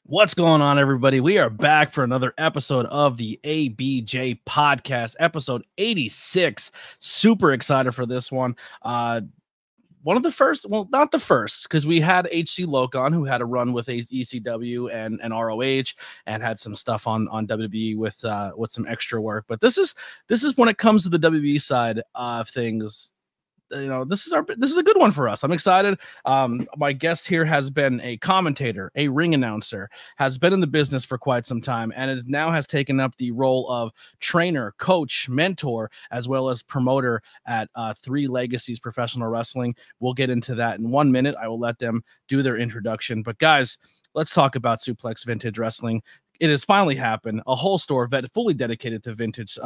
What's going on, everybody? We are back for another episode of the ABJ Podcast, episode 86. Super excited for this one. One of the first, well, not the first, because we had HC Loke on, who had a run with ECW and ROH and had some stuff on WWE with some extra work. But this is when it comes to the WWE side of things. This is a good one for us. I'm excited. My guest here has been a commentator, a ring announcer, has been in the business for quite some time, and has taken up the role of trainer, coach, mentor, as well as promoter at Three Legacies Professional Wrestling. We'll get into that in 1 minute. I will let them do their introduction. But guys, let's talk about Suplex Vintage Wrestling. It has finally happened. A whole store fully dedicated to vintage,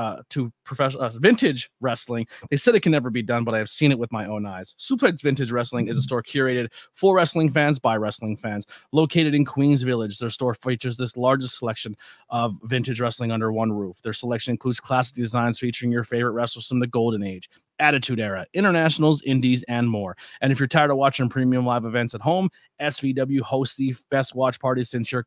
professional vintage wrestling. They said it can never be done, but I have seen it with my own eyes. Suplex Vintage Wrestling is a store curated for wrestling fans by wrestling fans. Located in Queens Village, their store features this largest selection of vintage wrestling under one roof. Their selection includes classic designs featuring your favorite wrestlers from the Golden Age, Attitude Era, Internationals, Indies, and more. And if you're tired of watching premium live events at home, SVW hosts the best watch party since your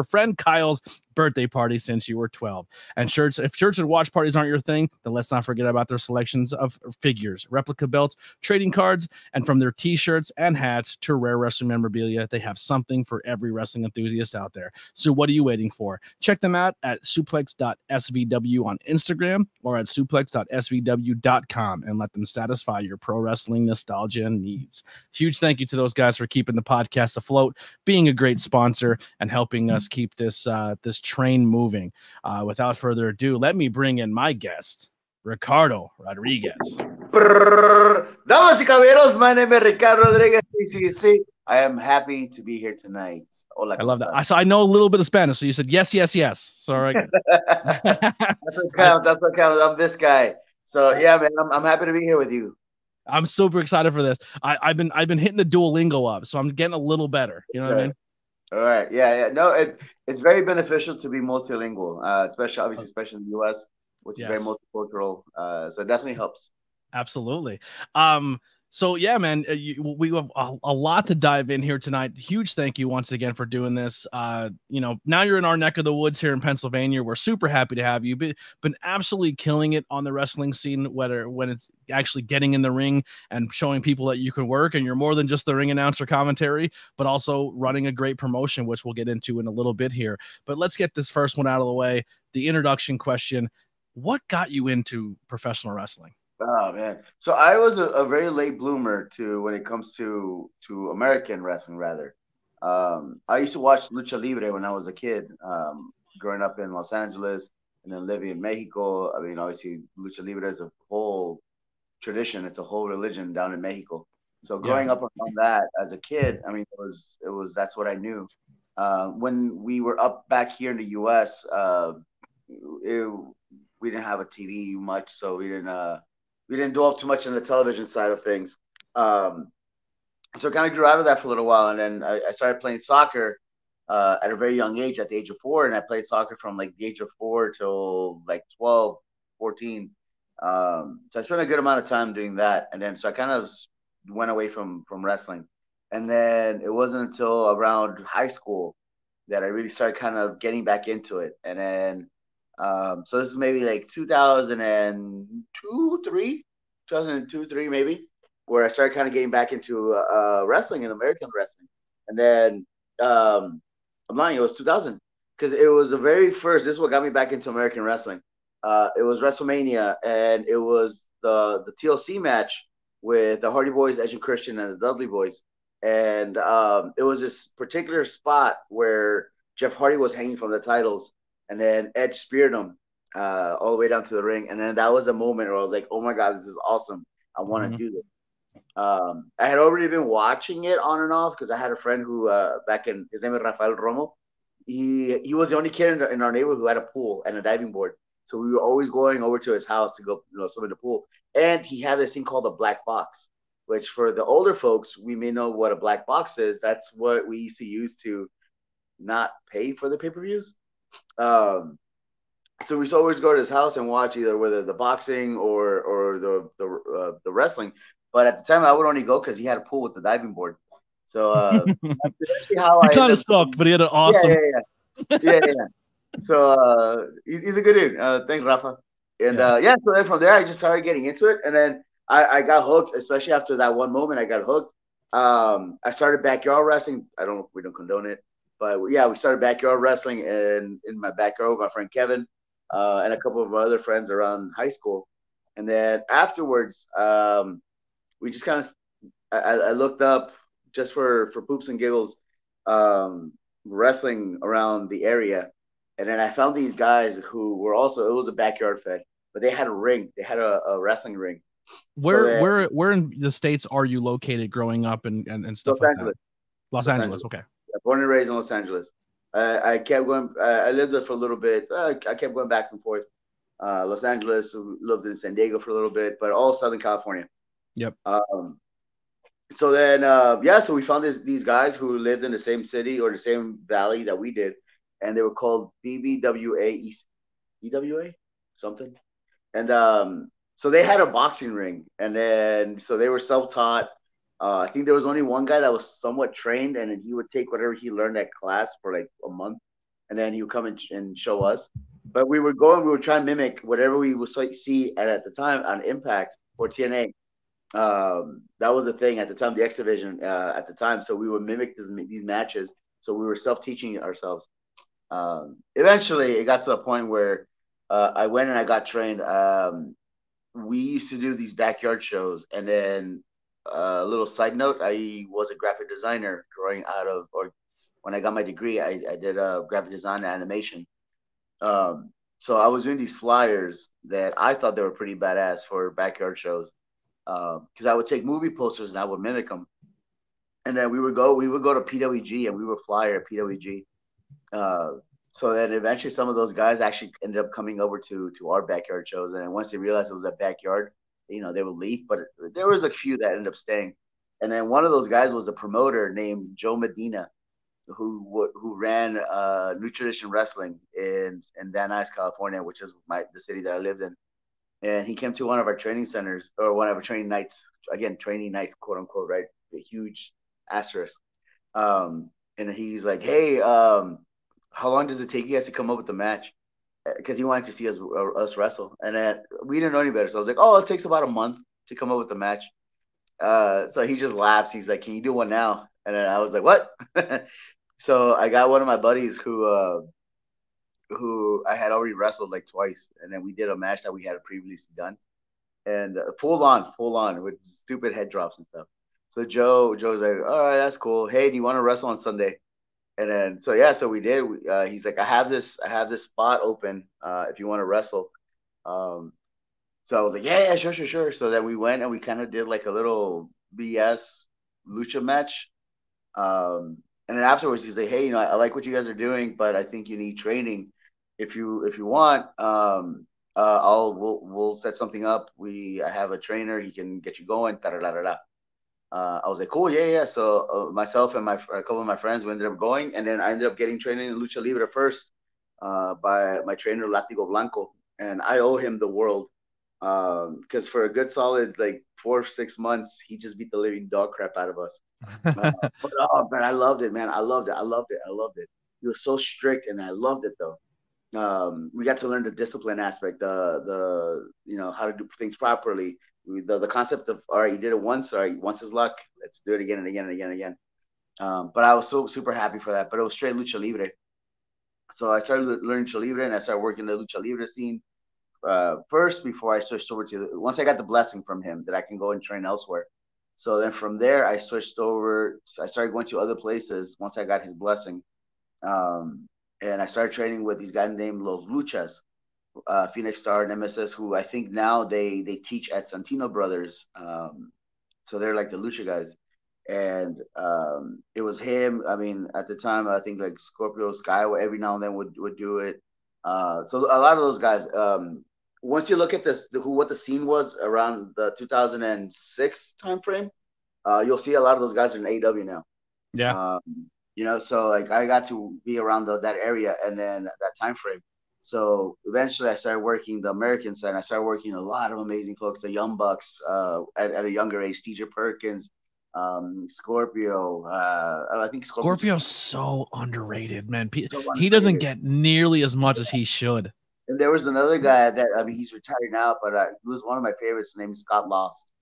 friend Kyle's birthday party since you were 12. And if church and watch parties aren't your thing, then let's not forget about their selections of figures, replica belts, trading cards, and from their t-shirts and hats to rare wrestling memorabilia, they have something for every wrestling enthusiast out there. So what are you waiting for? Check them out at suplex.svw on Instagram or at suplex.svw.com and let them satisfy your pro wrestling nostalgia needs. Huge thank you to those guys for keeping the podcast afloat, being a great sponsor, and helping us keep this train moving. Without further ado, let me bring in my guest, Ricardo Rodriguez. Damas y caballeros, my name is Ricardo Rodriguez. I am happy to be here tonight. Hola, I love that. I know a little bit of Spanish, so you said yes, yes, yes. Sorry. That's what counts. That's what counts. I'm this guy. So yeah, man, I'm happy to be here with you. I'm super excited for this. I've been hitting the Duolingo up, so I'm getting a little better. You know what I mean? All right. Yeah. No, it's very beneficial to be multilingual, especially in the US, which is very multicultural. So it definitely helps. Absolutely. So yeah, man, we have a lot to dive in here tonight. Huge thank you once again for doing this. Now you're in our neck of the woods here in Pennsylvania. We're super happy to have you. Been absolutely killing it on the wrestling scene, when it's actually getting in the ring and showing people that you can work, and you're more than just the ring announcer commentary, but also running a great promotion, which we'll get into in a little bit here. But let's get this first one out of the way. The introduction question: what got you into professional wrestling? Oh man, so I was a very late bloomer to when it comes to American wrestling. Rather, I used to watch Lucha Libre when I was a kid, growing up in Los Angeles and then living in Mexico. I mean, obviously, Lucha Libre is a whole tradition; it's a whole religion down in Mexico. So growing up on that as a kid, I mean, it was that's what I knew. When we were up back here in the U.S., we didn't have a TV much, so we didn't dwell too much on the television side of things. So I kind of grew out of that for a little while. And then I started playing soccer at a very young age, at the age of 4. And I played soccer from like the age of 4 till like 12, 14. So I spent a good amount of time doing that. And then so I kind of went away from wrestling. And then it wasn't until around high school that I really started kind of getting back into it. And then so this is maybe like 2002, 3 maybe, where I started kind of getting back into wrestling and American wrestling. And then I'm lying, it was 2000, because it was the very first. This is what got me back into American wrestling. It was WrestleMania, and it was the TLC match with the Hardy Boys, Edge and Christian, and the Dudley Boys. And it was this particular spot where Jeff Hardy was hanging from the titles, and then Edge speared him all the way down to the ring. And then that was a moment where I was like, oh my God, this is awesome. I want to do this. I had already been watching it on and off because I had a friend who his name is Rafael Romo. He was the only kid in our neighborhood who had a pool and a diving board. So we were always going over to his house to go swim in the pool. And he had this thing called a black box, which for the older folks, we may know what a black box is. That's what we used to use to not pay for the pay-per-views. So we used to always go to his house and watch whether the boxing or the wrestling. But at the time, I would only go because he had a pool with the diving board. So that's actually how He I kind ended of up sucked, getting. but he had an Yeah, awesome. yeah, yeah, yeah, yeah. Yeah. So he's a good dude. Thanks, Rafa. And Yeah. yeah, so then from there I just started getting into it, and then I got hooked, especially after that one moment. I got hooked. I started backyard wrestling. I don't we don't condone it, but yeah, we started backyard wrestling in my backyard with my friend Kevin, and a couple of other friends around high school. And then afterwards, we just kind of I looked up just for poops and giggles, um, wrestling around the area, and then I found these guys who were also it was a backyard fed, but they had a ring, they had a wrestling ring. So Where that where where in the states are you located growing up and stuff Los like that? Angeles, Los Los Angeles. Angeles, Okay. yeah, born and raised in Los Angeles. I kept going. I lived there for a little bit. I kept going back and forth. Los Angeles, lived in San Diego for a little bit, but all Southern California. Yep. So then yeah, so we found these guys who lived in the same city or the same valley that we did, and they were called BBWA EWA something. And so they had a boxing ring, and then so they were self-taught. I think there was only one guy that was somewhat trained, and then he would take whatever he learned at class for like a month, and then he would come and show us. But we would try and mimic whatever we would see at the time on Impact or TNA. That was the thing at the time, the X Division at the time. So we would mimic these matches. So we were self-teaching ourselves. Eventually, it got to a point where I went and I got trained. We used to do these backyard shows, and then a little side note: I was a graphic designer growing out of, or when I got my degree, I did graphic design and animation. So I was doing these flyers that I thought they were pretty badass for backyard shows because I would take movie posters and I would mimic them. And then we would go to PWG and we would flyer at PWG. Uh, so then eventually some of those guys actually ended up coming over to our backyard shows. And then once they realized it was a backyard, they would leave. But there was a few that ended up staying. And then one of those guys was a promoter named Joe Medina, who ran New Tradition Wrestling in Van Nuys, California, which is the city that I lived in. And he came to one of our training centers or one of our training nights. Again, training nights, quote unquote, right? A huge asterisk. And he's like, "Hey, how long does it take you guys to come up with the match?" Because he wanted to see us wrestle, and then we didn't know any better. So I was like, "Oh, it takes about a month to come up with the match." So he just laughs. He's like, "Can you do one now?" And then I was like, "What?" So I got one of my buddies who I had already wrestled like twice, and then we did a match that we had previously done, and full on with stupid head drops and stuff. So Joe's like, "All right, that's cool. Hey, do you want to wrestle on Sunday?" And then so yeah, so we did. He's like, I have this spot open if you want to wrestle. Um, so I was like, yeah, sure, sure, sure. So then we went and we kind of did like a little BS lucha match. And then afterwards, he's like, hey, I like what you guys are doing, but I think you need training. If you want, we'll set something up. I have a trainer. He can get you going. Da da da da. I was like, cool, yeah, yeah. So myself and a couple of my friends, we ended up going, and then I ended up getting training in lucha libre first by my trainer Latigo Blanco, and I owe him the world because for a good solid like 4 or 6 months, he just beat the living dog crap out of us. But oh man, I loved it, man. I loved it. I loved it. I loved it. He was so strict, and I loved it though. We got to learn the discipline aspect, the how to do things properly. The concept of all right, you did it once, all right, once is luck. Let's do it again and again and again and again. But I was so super happy for that. But it was straight lucha libre. So I started learning lucha libre, and I started working the lucha libre scene first before I switched over to once I got the blessing from him that I can go and train elsewhere. So then from there, I switched over. I started going to other places once I got his blessing. Um, and I started training with these guys named Los Luchas, Phoenix Star and MSS, who I think now they teach at Santino Brothers. So they're like the Lucha guys. And it was him. I mean, at the time, I think like Scorpio Sky every now and then would do it. So a lot of those guys. Once you look at this, what the scene was around the 2006 timeframe, you'll see a lot of those guys are in AEW now. Yeah. So like I got to be around that area and then that time frame. So eventually I started working the American side. I started working a lot of amazing folks, the Young Bucks at a younger age, TJ Perkins, Scorpio. I think Scorpio just Scorpio's so underrated, man. so He doesn't underrated. get nearly as much as he should. And there was another guy that I mean he's retired now, but he was one of my favorites. His name is Scott Lost.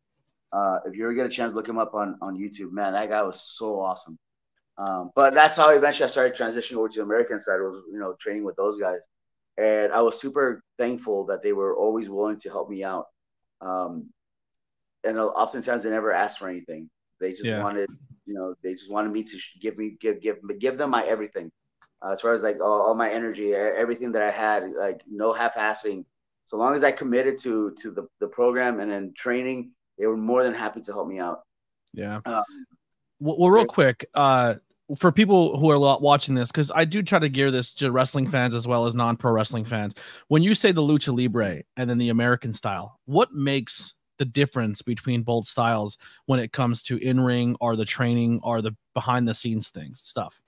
If you ever get a chance, look him up on YouTube. Man, that guy was so awesome. But that's how eventually I started transitioning over to the American side. Was training with those guys, and I was super thankful that they were always willing to help me out. Um, and oftentimes they never asked for anything. They just Yeah. wanted, they just wanted me to give them my everything, as far as like all my energy, everything that I had, like no half-assing. So long as I committed to the program and then training, they were more than happy to help me out. Yeah. Um, Well, real quick, for people who are watching this, because I do try to gear this to wrestling fans as well as non-pro wrestling fans. When you say the lucha libre and then the American style, what makes the difference between both styles when it comes to in-ring or the training or the behind-the-scenes things stuff?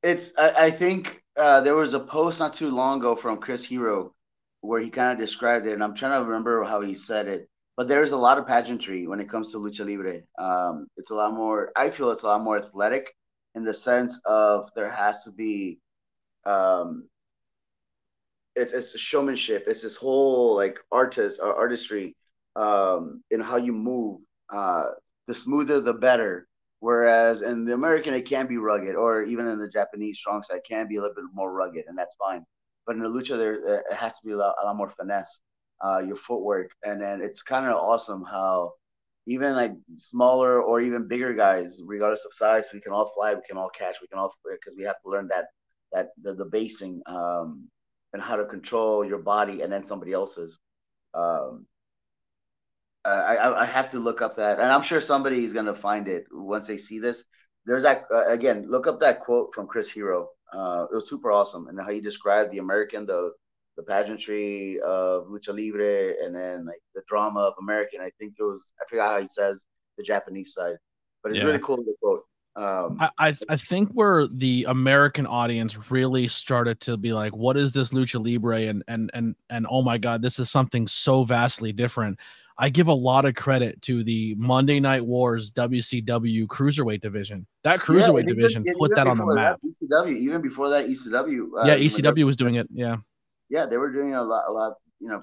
I think there was a post not too long ago from Chris Hero where he kind of described it, and I'm trying to remember how he said it. But there's a lot of pageantry when it comes to lucha libre. It's a lot more. I feel it's a lot more athletic in the sense of there has to be. Um, it's a showmanship. It's this whole like artistry in how you move. The smoother, the better. Whereas in the American, it can be rugged, or even in the Japanese strong side, it can be a little bit more rugged, and that's fine. But in the lucha, there it has to be a lot more finesse, your footwork, and then it's kind of awesome how even like smaller or even bigger guys, regardless of size, we can all fly, we can all catch, we can all because we have to learn the basing and how to control your body and then somebody else's. Um, I have to look up that, and I'm sure somebody is gonna find it once they see this. There's that again. Look up that quote from Chris Hero. It was super awesome, and how he described the American, the pageantry of lucha libre, and then like the drama of American. I think it was I forgot how he says the Japanese side, but it's really Yeah. cool the quote. I think where the American audience really started to be like, what is this lucha libre? And oh my God, this is something so vastly different. I give a lot of credit to the Monday Night Wars WCW cruiserweight division. That Yeah, cruiserweight division put even that on the before that, map. ECW, even before that, ECW, Yeah, when they were ECW was doing it. Yeah. yeah, they were doing a lot,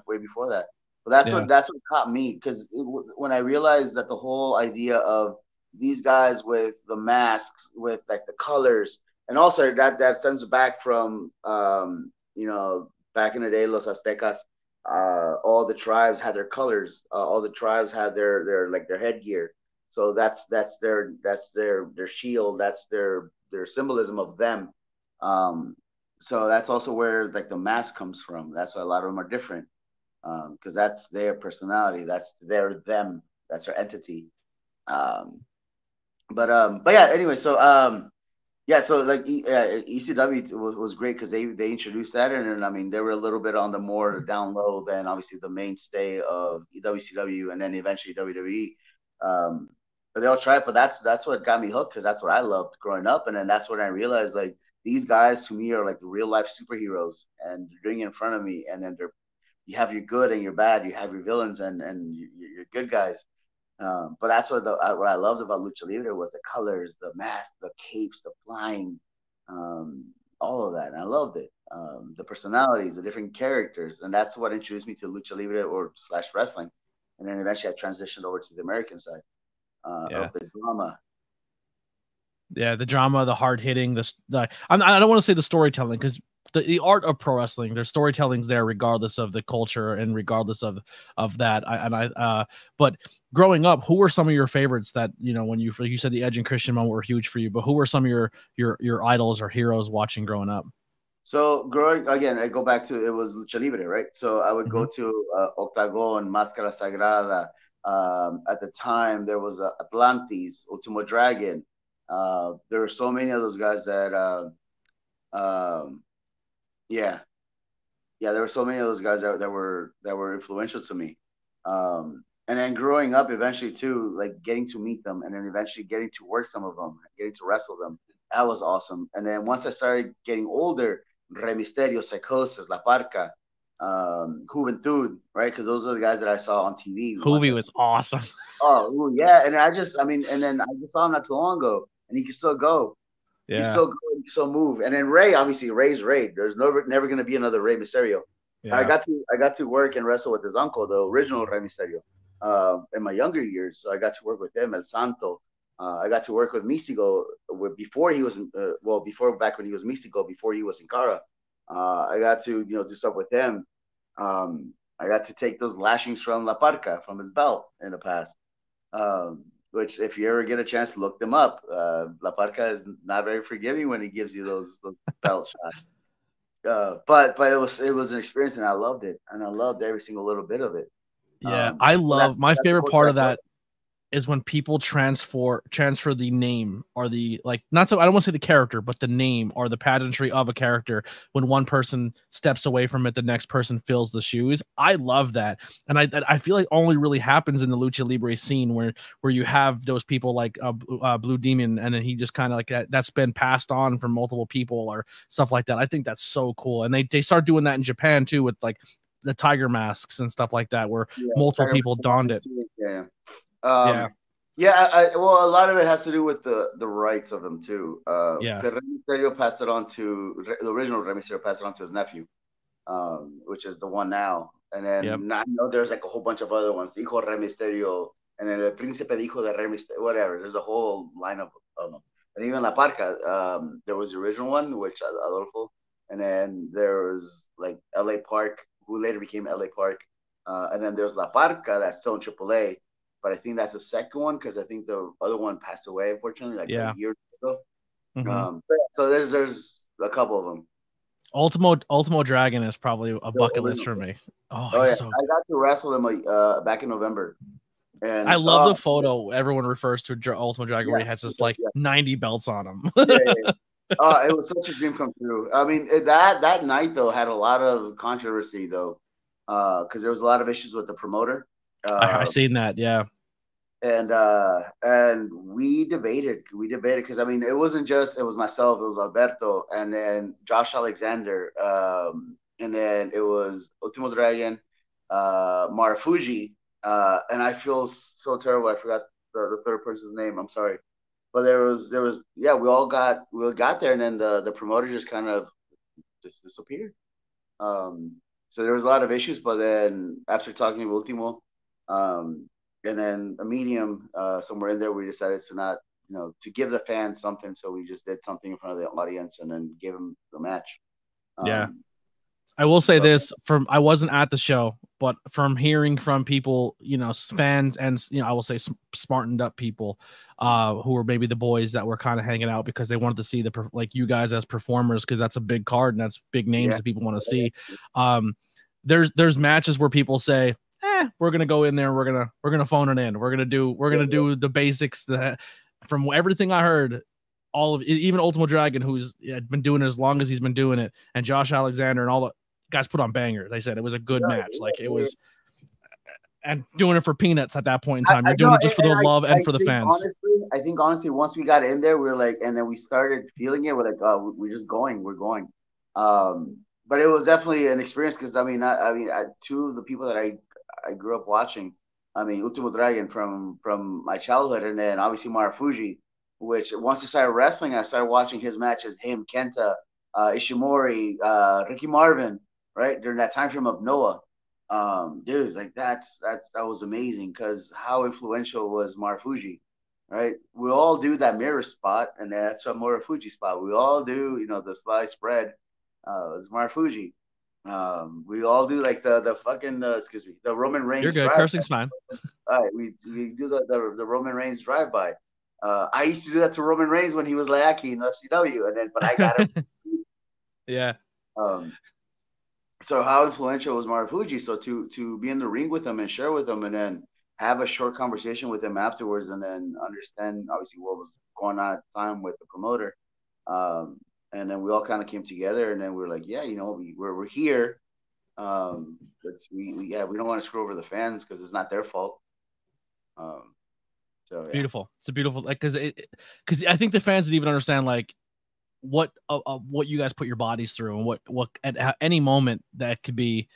way before that. But Yeah. that's what caught me because when I realized that the whole idea of these guys with the masks, with like the colors, and also that stems back from back in the day, Los Aztecas, all the tribes had their colors, all the tribes had their like their headgear. So that's their shield, that's their symbolism of them. Um, so that's also where like the mask comes from. That's why a lot of them are different because that's their personality. That's their them. That's their entity. Um, but yeah. Anyway, so yeah, so like ECW was great because they introduced that, and then I mean they were a little bit on the more down low than obviously the mainstay of WCW, and then eventually WWE. Um, but they all tried, but that's what got me hooked because that's what I loved growing up, and then that's when I realized like these guys to me are like the real life superheroes, and they're doing it in front of me, and then you have your good and your bad, you have your villains and your good guys. But that's what I loved about Lucha Libre was the colors, the mask, the capes, the flying, um, all of that. And I loved it. The personalities, the different characters, and that's what introduced me to Lucha Libre or slash wrestling. And then eventually I transitioned over to the American side Yeah. of the drama. Yeah, the drama, the hard hitting, I don't want to say the storytelling because the art of pro wrestling, their storytelling's there regardless of the culture and regardless of that. But growing up, who were some of your favorites that when you said the Edge and Christian moment were huge for you, but who were some of your idols or heroes watching growing up? So growing again, I go back to it was Lucha Libre, right? So I would Mm-hmm. go to Octagon, Máscara Sagrada. At the time, there was Atlantis, Ultimo Dragon. There were so many of those guys that, um, yeah, yeah, there were so many of those guys that were influential to me. And then growing up, eventually too, like getting to meet them, and then eventually getting to work some of them, getting to wrestle them, that was awesome. And then once I started getting older, Rey Mysterio, Psychosis, La Parca. Juventud, right? Because those are the guys that I saw on TV. Hoovy was awesome. Oh, ooh, yeah. And and then I just saw him not too long ago, and he can still go. He Yeah. still go, he can still move. And then Ray, obviously, Ray's Ray. There's never going to be another Rey Mysterio. Yeah. I got to work and wrestle with his uncle, the original Rey Mysterio, in my younger years. So I got to work with him, El Santo. I got to work with Mystico before he was before back when he was Mystico, before he was Sin Cara. I got to do stuff with him. I got to take those lashings from La Parca from his belt in the past. Which if you ever get a chance to look them up, La Parca is not very forgiving when he gives you those belt shots. But it was an experience, and I loved it, and I loved every single little bit of it. Yeah, I love my favorite part of that is when people transfer the name or the I don't want to say the character, but the name or the pageantry of a character. When one person steps away from it, the next person fills the shoes. I love that, and I feel like only really happens in the lucha libre scene where you have those people like Blue Demon, and then he just kind of like that's been passed on from multiple people or stuff like that. I think that's so cool, and they start doing that in Japan too with like the tiger masks and stuff like that, where multiple people donned it. Yeah. Well, a lot of it has to do with the rights of them too. The Rey Mysterio passed it on to the original Rey Mysterio passed it on to his nephew, which is the one now. And then I know there's like a whole bunch of other ones, Hijo Rey Mysterio, and then El Príncipe de Hijo de Rey Mysterio, whatever. There's a whole lineup of them. And even La Parca, there was the original one, which Adolfo, and then there was like LA Park, who later became LA Park, and then there's La Parca that's still in AAA. But I think that's the second one because I think the other one passed away, unfortunately, like a year ago. Mm-hmm. So there's a couple of them. Ultimo Dragon is probably a bucket list for me. I got to wrestle him back in November. And I love the photo everyone refers to Ultimo Dragon where he has this 90 belts on him. It was such a dream come true. I mean, that night though had a lot of controversy though, because there was a lot of issues with the promoter. I've seen that, yeah. And we debated because I mean it was myself, it was Alberto, and then Josh Alexander, and then it was Ultimo Dragon, Marufuji, and I feel so terrible. I forgot the third person's name. I'm sorry, but there was we all got there, and then the promoter just kind of just disappeared. So there was a lot of issues, but then after talking to Ultimo, and then a medium somewhere in there, we decided to not, to give the fans something. So we just did something in front of the audience and then gave them the match. I will say this I wasn't at the show, but from hearing from people, fans and, I will say smartened up people who were maybe the boys that were kind of hanging out because they wanted to see you guys as performers, because that's a big card and that's big names that people want to see. There's matches where people say, we're gonna go in there. We're gonna phone it in. We're gonna do the basics. From everything I heard, all of even Ultimo Dragon, who's been doing it as long as he's been doing it, and Josh Alexander and all the guys put on banger. They said it was a good match. It was, and doing it for peanuts at that point in time. You're doing it just for the love and for the fans. I think honestly, once we got in there, we were like, and then we started feeling it. We're like, oh, we're just going. We're going. But it was definitely an experience because I mean, two of the people that I grew up watching. I mean, Ultimo Dragon from my childhood, and then obviously Marufuji, which once I started wrestling, I started watching his matches, him, Kenta, Ishimori, Ricky Marvin, right? During that time frame of Noah. Dude, like that was amazing because how influential was Marufuji, right? We all do that mirror spot, and that's a Marufuji spot. We all do, the slide spread. It's Marufuji. We all do like the fucking the Roman Reigns. You're good. Cursing's fine. All right, we do the Roman Reigns drive by. I used to do that to Roman Reigns when he was Leaki in FCW, but I got him. Yeah. So how influential was Marufuji? So to be in the ring with him and share with him, and then have a short conversation with him afterwards, and then understand obviously what was going on at the time with the promoter. And then we all kind of came together, and then we were like, yeah, we're here. We don't want to screw over the fans because it's not their fault. Beautiful. It's a beautiful, because I think the fans didn't even understand what you guys put your bodies through, and what at any moment that could be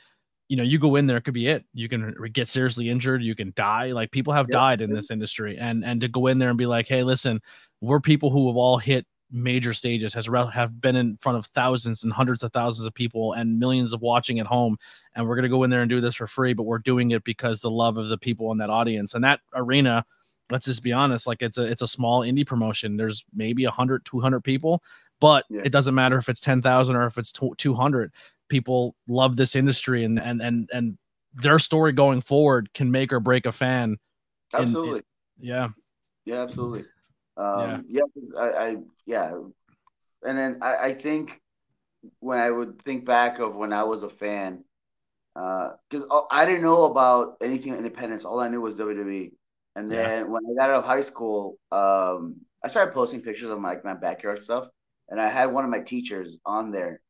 you go in there, it could be it. You can get seriously injured. You can die. Like, people have died in this industry, and to go in there and be like, hey, listen, we're people who have all hit major stages, have been in front of thousands and hundreds of thousands of people and millions of watching at home, and we're going to go in there and do this for free, but we're doing it because the love of the people in that audience. And that arena, let's just be honest, like, it's a small indie promotion. There's maybe 100, 200 people, but it doesn't matter if it's 10,000 or if it's 200. People love this industry, and their story going forward can make or break a fan. Absolutely. Yeah, absolutely. Yeah. And then I think when I would think back of when I was a fan, because I didn't know about anything independence. All I knew was WWE. And then when I got out of high school, I started posting pictures of my backyard stuff. And I had one of my teachers on there.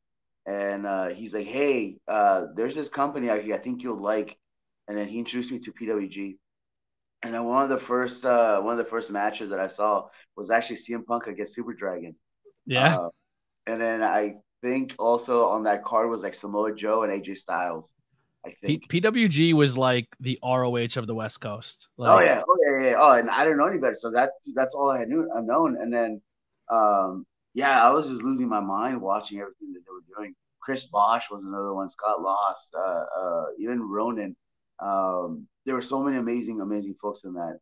And he's like, hey, there's this company out here I think you'll like. And then he introduced me to PWG. And then one of the first matches that I saw was actually CM Punk against Super Dragon. Yeah. And then I think also on that card was like Samoa Joe and AJ Styles. I think PWG was like the ROH of the West Coast. Like, oh yeah. Oh, and I didn't know any better, so that's all I had known. And then, I was just losing my mind watching everything that they were doing. Chris Bosch was another one. Scott Lost, even Ronan. There were so many amazing folks in that.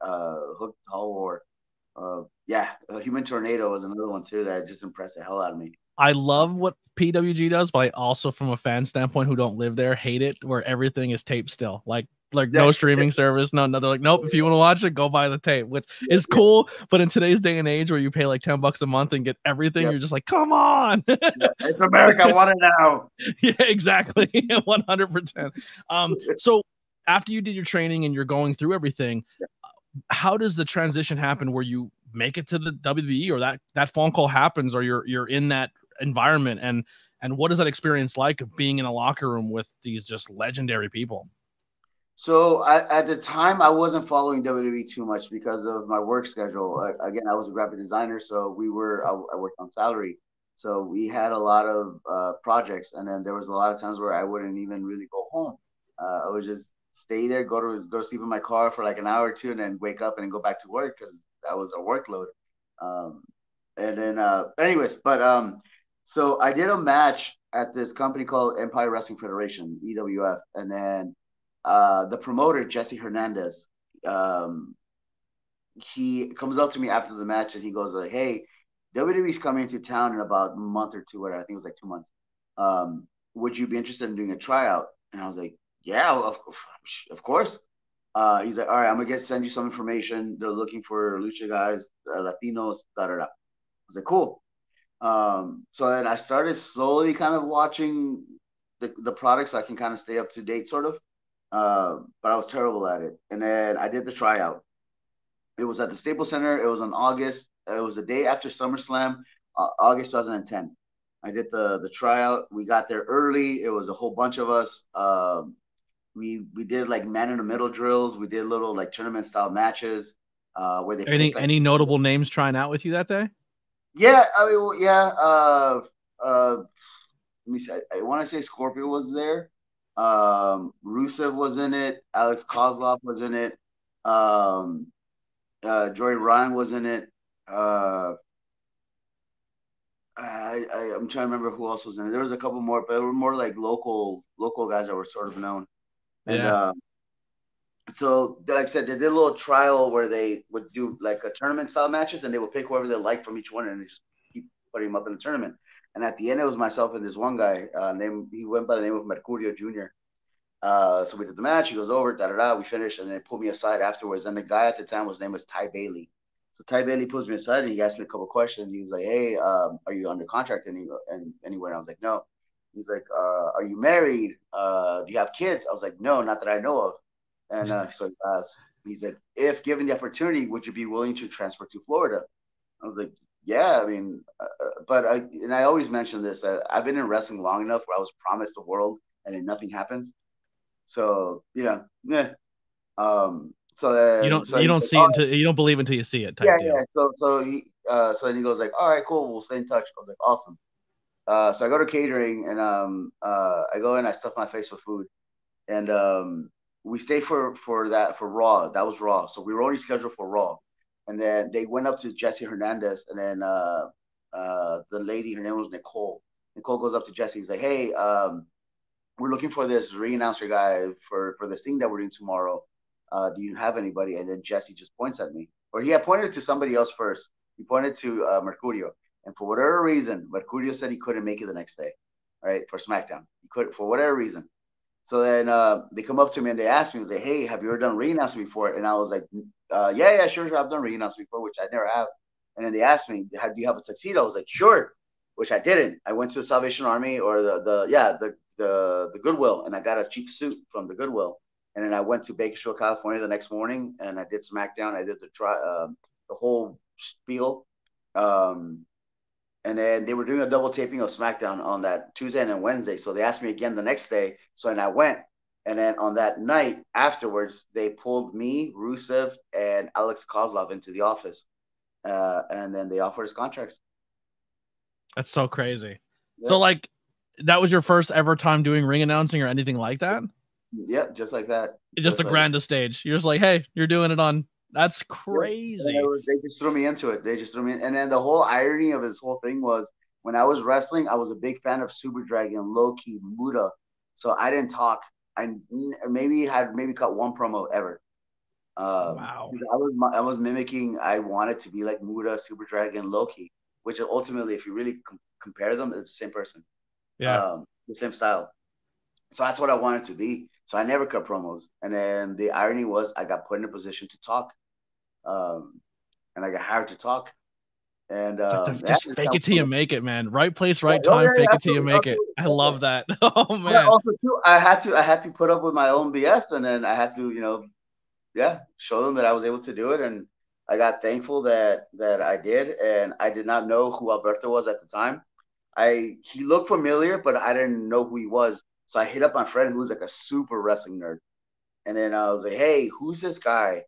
Hook Tall War. Human Tornado was another one too that just impressed the hell out of me. I love what PWG does, but I also, from a fan standpoint who don't live there, hate it where everything is taped still. Like no streaming service. No, they're like, nope, if you want to watch it, go buy the tape, which is cool. But in today's day and age where you pay like $10 a month and get everything, you're just like, come on. It's America. I want it now. Yeah, exactly. 100%. So after you did your training and you're going through everything, how does the transition happen where you make it to the WWE, or that phone call happens, or you're in that environment, and what is that experience like of being in a locker room with these just legendary people? So at the time, I wasn't following WWE too much because of my work schedule. Again, I was a graphic designer, so I worked on salary. So we had a lot of projects, and then there was a lot of times where I wouldn't even really go home. I would just stay there, go to sleep in my car for like an hour or two, and then wake up and then go back to work because that was our workload. So I did a match at this company called Empire Wrestling Federation, EWF, and then the promoter, Jesse Hernandez, he comes up to me after the match and he goes like, hey, WWE's coming into town in about a month or two, whatever. I think it was like 2 months. Would you be interested in doing a tryout? And I was like, yeah, of course. He's like, all right, I'm going to send you some information. They're looking for lucha guys, Latinos, da-da-da. I was like, cool. So then I started slowly kind of watching the product so I can kind of stay up to date sort of. But I was terrible at it. And then I did the tryout. It was at the Staples Center. It was in August. It was the day after SummerSlam, August 2010. I did the tryout. We got there early. It was a whole bunch of us. We did like man in the middle drills. We did little like tournament style matches. Where they any notable names trying out with you that day? Yeah, I mean, yeah. Let me see. I want to say Scorpio was there. Rusev was in it. Alex Kozlov was in it. Joey Ryan was in it. I'm trying to remember who else was in it. There was a couple more, but they were more like local guys that were sort of known. And so, like I said, they did a little trial where they would do like a tournament style matches, and they would pick whoever they liked from each one, and they just keep putting them up in the tournament. And at the end, it was myself and this one guy. He went by the name of Mercurio Jr. So we did the match. He goes over, we finished, and then pulled me aside afterwards. And the guy at the time, his name was Ty Bailey. So Ty Bailey pulls me aside and he asked me a couple questions. He was like, "Hey, are you under contract anywhere?" And I was like, "No." He's like, "Are you married? Do you have kids?" I was like, "No, not that I know of." And so he asked, he's like, "If given the opportunity, would you be willing to transfer to Florida?" I was like, "Yeah, I mean," but I always mention this. I've been in wrestling long enough where I was promised the world and then nothing happens. So yeah. So then you don't see it until you don't believe until you see it. Type deal. So then he goes like, "All right, cool, we'll stay in touch." I was like, "Awesome." So I go to catering and I go in, I stuff my face with food, and we stayed for Raw. That was Raw, so we were only scheduled for Raw, and then they went up to Jesse Hernandez, and then the lady, her name was Nicole. Nicole goes up to Jesse. He's like, "Hey, we're looking for this re-announcer guy for this thing that we're doing tomorrow. Do you have anybody?" And then Jesse just points at me, or he had pointed to somebody else first. He pointed to Mercurio, and for whatever reason, Mercurio said he couldn't make it the next day, right, for SmackDown. He couldn't for whatever reason. So then they come up to me and they ask me, like, "Hey, have you ever done re-announcing before?" And I was like, yeah, sure, I've done re-announcing before, which I never have. And then they asked me, "Do you have a tuxedo?" I was like, "Sure," which I didn't. I went to the Salvation Army or the Goodwill, and I got a cheap suit from the Goodwill. And then I went to Bakersfield, California the next morning, and I did SmackDown. I did the whole spiel. And then they were doing a double taping of SmackDown on that Tuesday and then Wednesday. So they asked me again the next day. So then I went. And then on that night afterwards, they pulled me, Rusev, and Alex Kozlov into the office. And then they offered us contracts. That's so crazy. Yeah. So, like, that was your first ever time doing ring announcing or anything like that? Yep, just like that. Just the grandest stage. You're just like, hey, you're doing it on. That's crazy. Yeah, they just threw me into it. They just threw me in. And then the whole irony of this whole thing was when I was wrestling, I was a big fan of Super Dragon, Loki, Muda. So I didn't talk. I maybe cut one promo ever. Wow. I was mimicking. I wanted to be like Muda, Super Dragon, Loki, which ultimately, if you really compare them, it's the same person. Yeah. The same style. So that's what I wanted to be. So I never cut promos. And then the irony was I got put in a position to talk. And I got hired to talk. And just fake it till you make it, man. Right place, right time. Fake it till you make it. I love that. Oh man. But also too, I had to put up with my own BS, and then I had to, show them that I was able to do it. And I got thankful that I did. And I did not know who Alberto was at the time. He looked familiar, but I didn't know who he was. So I hit up my friend who was like a super wrestling nerd. And then I was like, "Hey, who's this guy?"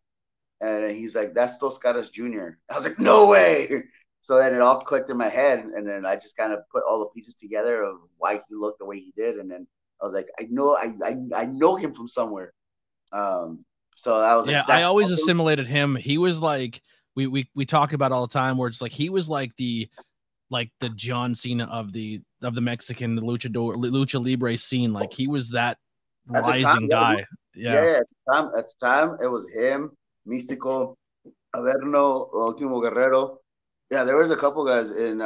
And he's like, "That's Dos Caras Jr." I was like, "No way." So then it all clicked in my head. And then I just kind of put all the pieces together of why he looked the way he did. And then I was like, I know him from somewhere. So I was like, I always assimilated him. He was like, we talk about all the time where it's like, he was like the John Cena of the Mexican, the lucha libre scene. Like he was that rising guy. Yeah. At the time, it was him, Místico, Averno, Último Guerrero. Yeah, there was a couple guys in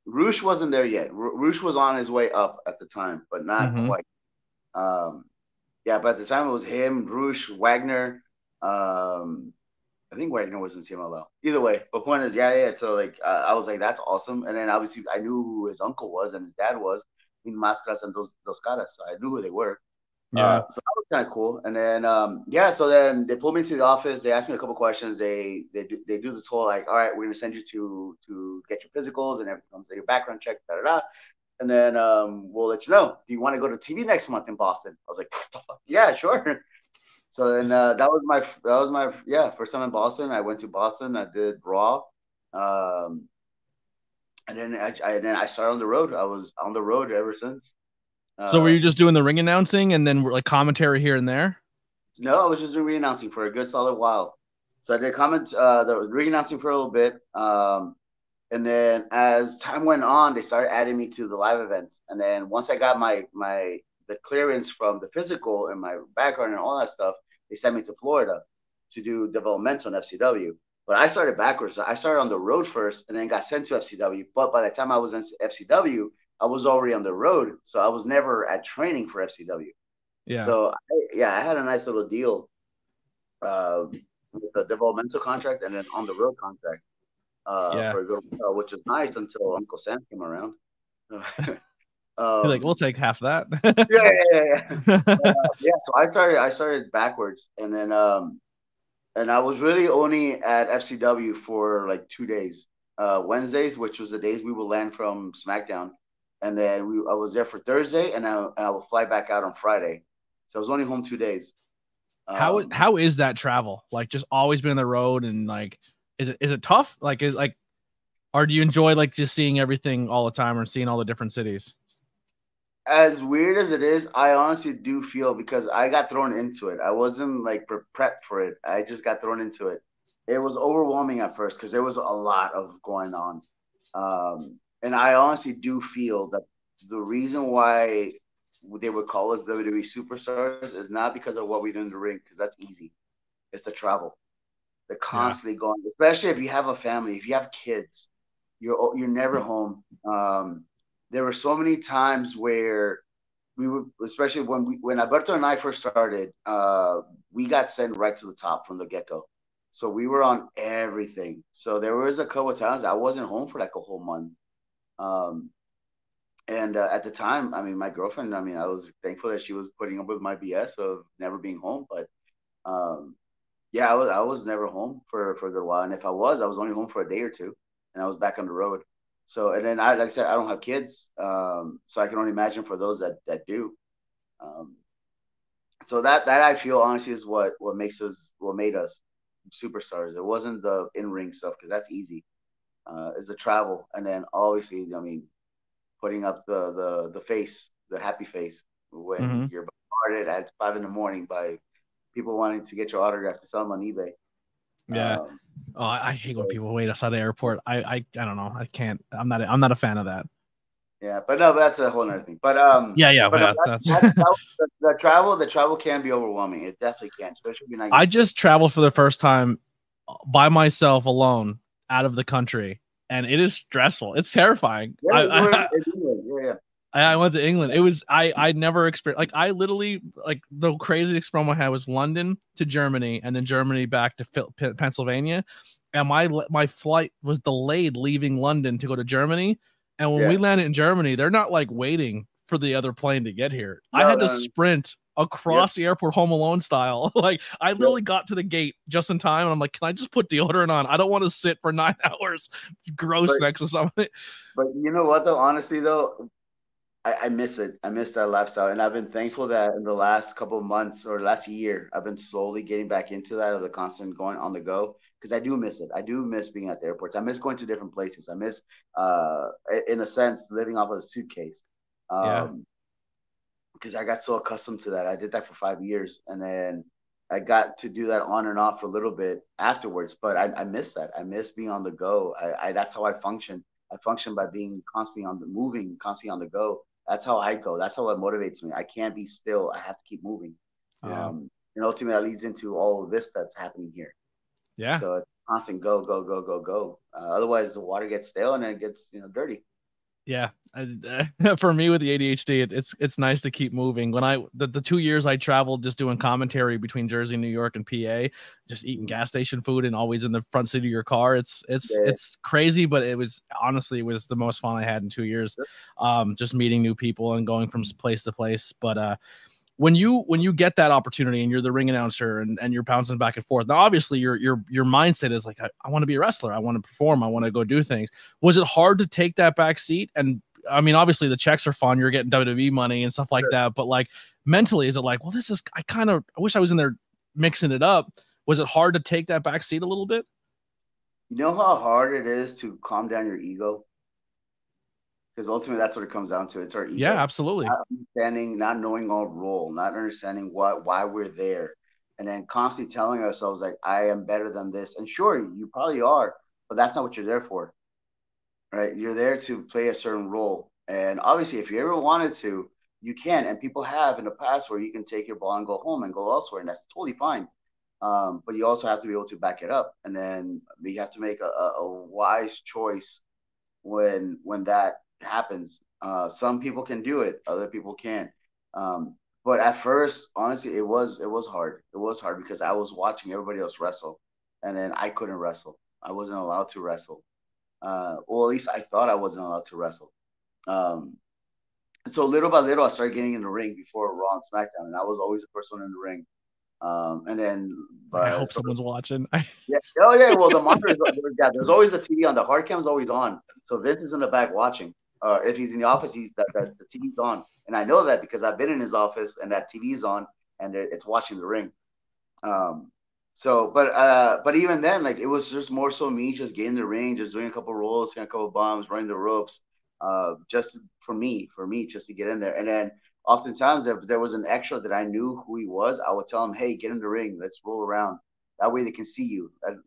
Rush wasn't there yet. Rush was on his way up at the time, but not quite. But at the time it was him, Rush, Wagner. I think Wagner was in CMLL. Either way, but point is, So like, I was like, that's awesome. And then obviously I knew who his uncle was and his dad was, in Máscaras and Dos Caras. So I knew who they were. Yeah. So that was kind of cool. And then so then they pulled me to the office. They asked me a couple questions. They do this whole like, all right, we're gonna send you to get your physicals and everything comes to your background check, and then we'll let you know. Do you want to go to TV next month in Boston? I was like, what the fuck? Yeah, sure. So then that was my first time in Boston. I went to Boston. I did Raw, and then I started on the road. I was on the road ever since. So were you just doing the ring announcing and then like commentary here and there? No, I was just doing re-announcing for a good solid while. So I did the re-announcing for a little bit. And then as time went on, they started adding me to the live events. And then once I got the clearance from the physical and my background and all that stuff, they sent me to Florida to do developmental in FCW. But I started backwards. I started on the road first and then got sent to FCW. But by the time I was in FCW, I was already on the road, so I was never at training for FCW. Yeah. So I had a nice little deal with the developmental contract and then on the road contract for a good while, which was nice until Uncle Sam came around. He's like, we'll take half that. So I started backwards, and then and I was really only at FCW for like 2 days. Wednesdays, which was the days we would land from SmackDown. And then I was there for Thursday, and I will fly back out on Friday. So I was only home 2 days. How is that travel? Like, just always been on the road, and like, is it tough? Like, or do you enjoy like just seeing everything all the time or seeing all the different cities? As weird as it is, I honestly do feel because I got thrown into it. I wasn't like prepped for it. I just got thrown into it. It was overwhelming at first because there was a lot of going on. And I honestly do feel that the reason why they would call us WWE superstars is not because of what we do in the ring, because that's easy. It's the travel, the Yeah. constantly going, especially if you have a family, if you have kids, you're never home. There were so many times where we would, especially when Alberto and I first started, we got sent right to the top from the get go. So we were on everything. So there was a couple of times I wasn't home for like a whole month. Um, and at the time, I mean, my girlfriend, I mean, I was thankful that she was putting up with my BS of never being home. But um, yeah, I was never home for a good while. And if I was only home for a day or two, and I was back on the road. So and then like I said, I don't have kids, so I can only imagine for those that do. Um, so that I feel honestly is what made us superstars. It wasn't the in ring stuff because that's easy. It's the travel, and then obviously, I mean, putting up the face, the happy face when Hmm. you're bombarded at 5 in the morning by people wanting to get your autograph to sell them on eBay. Yeah. Um, Oh, I hate when so, people wait outside the airport. I don't know. I can't. I'm not a fan of that. yeah, but no, but that's a whole other thing. Yeah, yeah, But no, yeah. That's. the travel can be overwhelming. It definitely can, especially if you're not I used to it. just traveled for the first time by myself alone out of the country, and it is stressful. It's terrifying. Yeah, you were in England. Yeah, yeah. I went to England. It was I never experienced like I literally like the craziest experience I had was London to Germany and then Germany back to Pennsylvania, and my flight was delayed leaving London to go to Germany. And when we Yeah. landed in Germany, they're not like waiting for the other plane to get here. I No, had to no, no. sprint Yep, across the airport Home Alone style. Like I yep. literally got to the gate just in time, and I'm like, can I just put deodorant on? I don't want to sit for 9 hours gross But next to somebody. but you know what though? Honestly though, I miss it. I miss that lifestyle, and I've been thankful that in the last couple of months or last year, I've been slowly getting back into that of the constant going on the go because I do miss it. I do miss being at the airports. I miss going to different places. I miss, in a sense, living off of a suitcase. Yeah. Um, because I got so accustomed to that. I did that for 5 years, and then I got to do that on and off for a little bit afterwards. But I miss that. I miss being on the go. I that's how I function. I function by being constantly on the moving, constantly on the go. That's how I go. That's how it motivates me. I can't be still. I have to keep moving. Uh, And ultimately, that leads into all of this that's happening here. yeah. So it's constant go, go, go, go, go. Otherwise, the water gets stale and then it gets dirty. Yeah, for me with the ADHD, it's nice to keep moving. When the 2 years I traveled just doing commentary between Jersey, New York, and PA, just eating Mm. gas station food and always in the front seat of your car. Yeah. It's crazy, but it was honestly it was the most fun I had in 2 years. Just meeting new people and going from place to place. But when you get that opportunity and you're the ring announcer and you're bouncing back and forth, now obviously your mindset is like I want to be a wrestler, I want to perform, I want to go do things. Was it hard to take that back seat? And I mean, obviously the checks are fun, you're getting WWE money and stuff like Sure. that, but like mentally, is it like, well, this is I wish I was in there mixing it up? Was it hard to take that back seat a little bit? You know how hard it is to calm down your ego? Because ultimately that's what it comes down to. It's our Yeah, ego. absolutely. Not understanding, not knowing our role, not understanding why we're there. And then constantly telling ourselves like I am better than this. And sure, you probably are, but that's not what you're there for. Right? You're there to play a certain role. And obviously if you ever wanted to, you can. And people have in the past where you can take your ball and go home and go elsewhere, and that's totally fine. But you also have to be able to back it up. And then you have to make a wise choice when that happens. Some people can do it, other people can't. But at first, honestly, it was hard. It was hard because I was watching everybody else wrestle, and then I couldn't wrestle. I wasn't allowed to wrestle. Well, at least I thought I wasn't allowed to wrestle. Um, so little by little, I started getting in the ring before Raw and SmackDown, and I was always the first one in the ring. And then, I but hope so someone's watching. yeah. Oh yeah. Well, the monitor is yeah. There's always a TV on. The hard cam's always on. So Vince is in the back watching. If he's in the office, he's the TV's on, and I know that because I've been in his office and that TV's on, and it's watching the ring. Um, but even then, like it was just more so me just getting in the ring, just doing a couple rolls, a couple bombs, running the ropes. just for me, just to get in there. And then oftentimes, if there was an extra that I knew who he was, I would tell him, "Hey, get in the ring. Let's roll around." That way, they can see you, and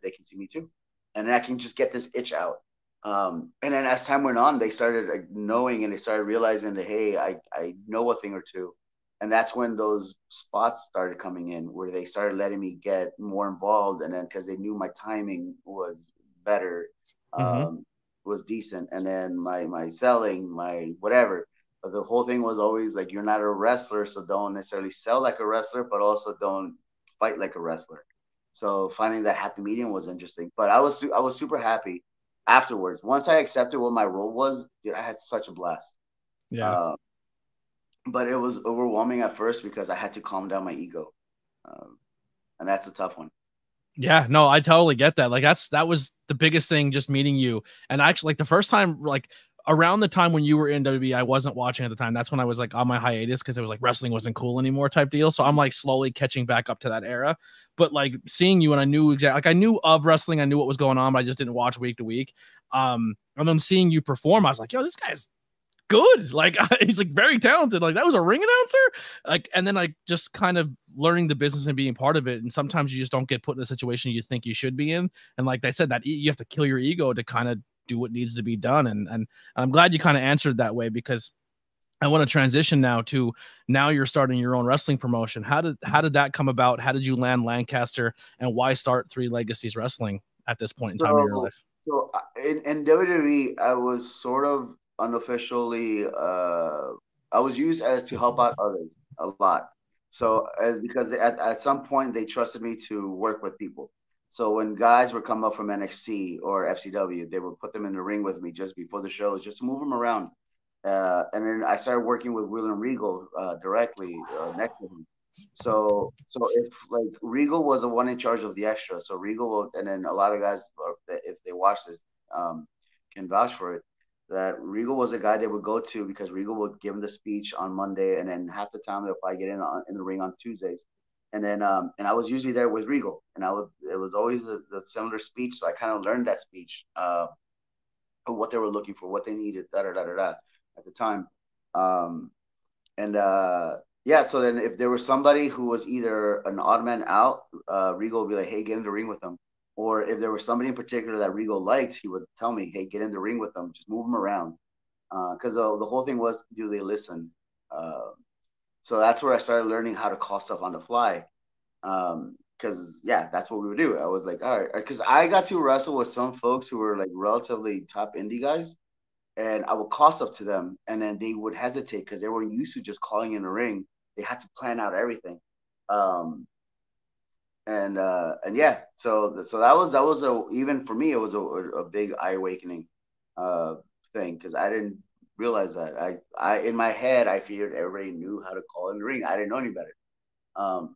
they can see me too, and then I can just get this itch out. And then as time went on, they started knowing, and they started realizing that, hey, I know a thing or two. And that's when those spots started coming in, where they started letting me get more involved. And then because they knew my timing was better, was decent, and then my selling, my whatever. But the whole thing was always like, you're not a wrestler, so don't necessarily sell like a wrestler, but also don't fight like a wrestler. So finding that happy medium was interesting. But I was super happy afterwards. Once I accepted what my role was, dude, I had such a blast. Yeah. Uh, but it was overwhelming at first because I had to calm down my ego, and that's a tough one. Yeah, no, I totally get that. Like that was the biggest thing, just meeting you. And actually, like the first time, like around the time when you were in WWE, I wasn't watching at the time. That's when I was like on my hiatus because it was like wrestling wasn't cool anymore type deal. So I'm like slowly catching back up to that era. But like seeing you, and I knew exactly, like I knew of wrestling, I knew what was going on, but I just didn't watch week to week. And then seeing you perform, I was like, yo, this guy's good. Like he's like very talented. Like that was a ring announcer. Like, and then like just kind of learning the business and being part of it. And sometimes you just don't get put in a situation you think you should be in. And like I said, that you have to kill your ego to kind of do what needs to be done. And I'm glad you kind of answered that way, because I want to transition now to you're starting your own wrestling promotion. How did that come about? How did you land Lancaster, and why start Three Legacies Wrestling at this point in time in your life? So in WWE, I was sort of unofficially, I was used as to help out others a lot. So as because at some point they trusted me to work with people. So when guys would come up from NXT or FCW, they would put them in the ring with me just before the shows, just to move them around. And then I started working with William Regal directly next to him. So if like Regal was the one in charge of the extra, so Regal will, and then a lot of guys, if they watch this, um, can vouch for it. That Regal was a guy they would go to because Regal would give him the speech on Monday, and then half the time they'll probably get in the ring on Tuesdays. And I was usually there with Regal, and it was always the similar speech, so I kind of learned that speech, what they were looking for, what they needed, da da da da da, at the time. Um, and yeah, so then if there was somebody who was either an odd man out, Regal would be like, "Hey, get in the ring with them." Or if there was somebody in particular that Regal liked, he would tell me, "Hey, get in the ring with them. Just move them around." Because the whole thing was, do they listen? So that's where I started learning how to call stuff on the fly. Because yeah, that's what we would do. I was like, all right, because I got to wrestle with some folks who were like relatively top indie guys, and I would call stuff to them, and then they would hesitate because they weren't used to just calling in the ring. They had to plan out everything. And yeah, so that was even for me, it was a big eye awakening thing, because I didn't realize that. I in my head I figured everybody knew how to call in the ring. I didn't know any better. Um,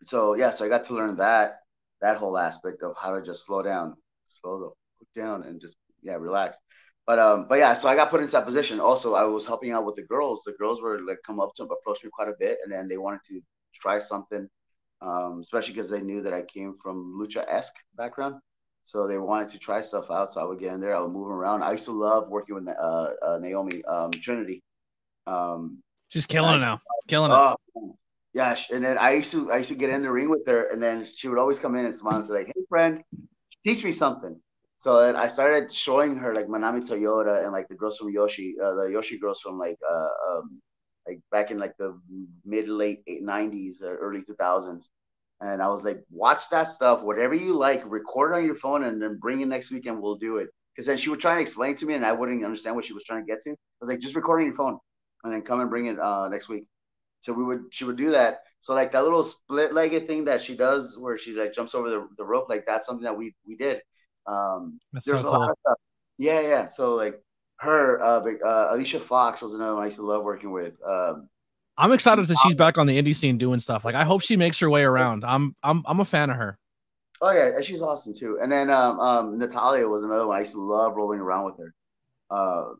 so yeah, so I got to learn that whole aspect of how to just slow the fuck down, and just, yeah, relax. But yeah, so I got put into that position. Also, I was helping out with the girls. The girls were like come up to approach me quite a bit, and then they wanted to try something, especially because they knew that I came from lucha-esque background. So they wanted to try stuff out. So I would get in there, I would move around. I used to love working with Naomi, Trinity. She's killing it now, killing it. Oh, yeah, and then I used to get in the ring with her, and then she would always come in and smile and say like, "Hey, friend, teach me something." So then I started showing her like Manami Toyota and like the girls from Yoshi, the Yoshi girls from like back in like the mid late 90s, early 2000s. And I was like, watch that stuff, whatever you like, record on your phone, and then bring it next week and we'll do it. Because then she would try and explain to me, and I wouldn't understand what she was trying to get to. I was like, just record on your phone, and then come and bring it next week. So she would do that. So like that little split-legged thing that she does, where she like jumps over the rope, like that's something that we did. That's There's so a cool. lot of stuff. Yeah, yeah. So like her, Alicia Fox was another one I used to love working with. I'm excited that she's back on the indie scene doing stuff. Like I hope she makes her way around. I'm a fan of her. Oh yeah, she's awesome too. And then Natalia was another one I used to love rolling around with her.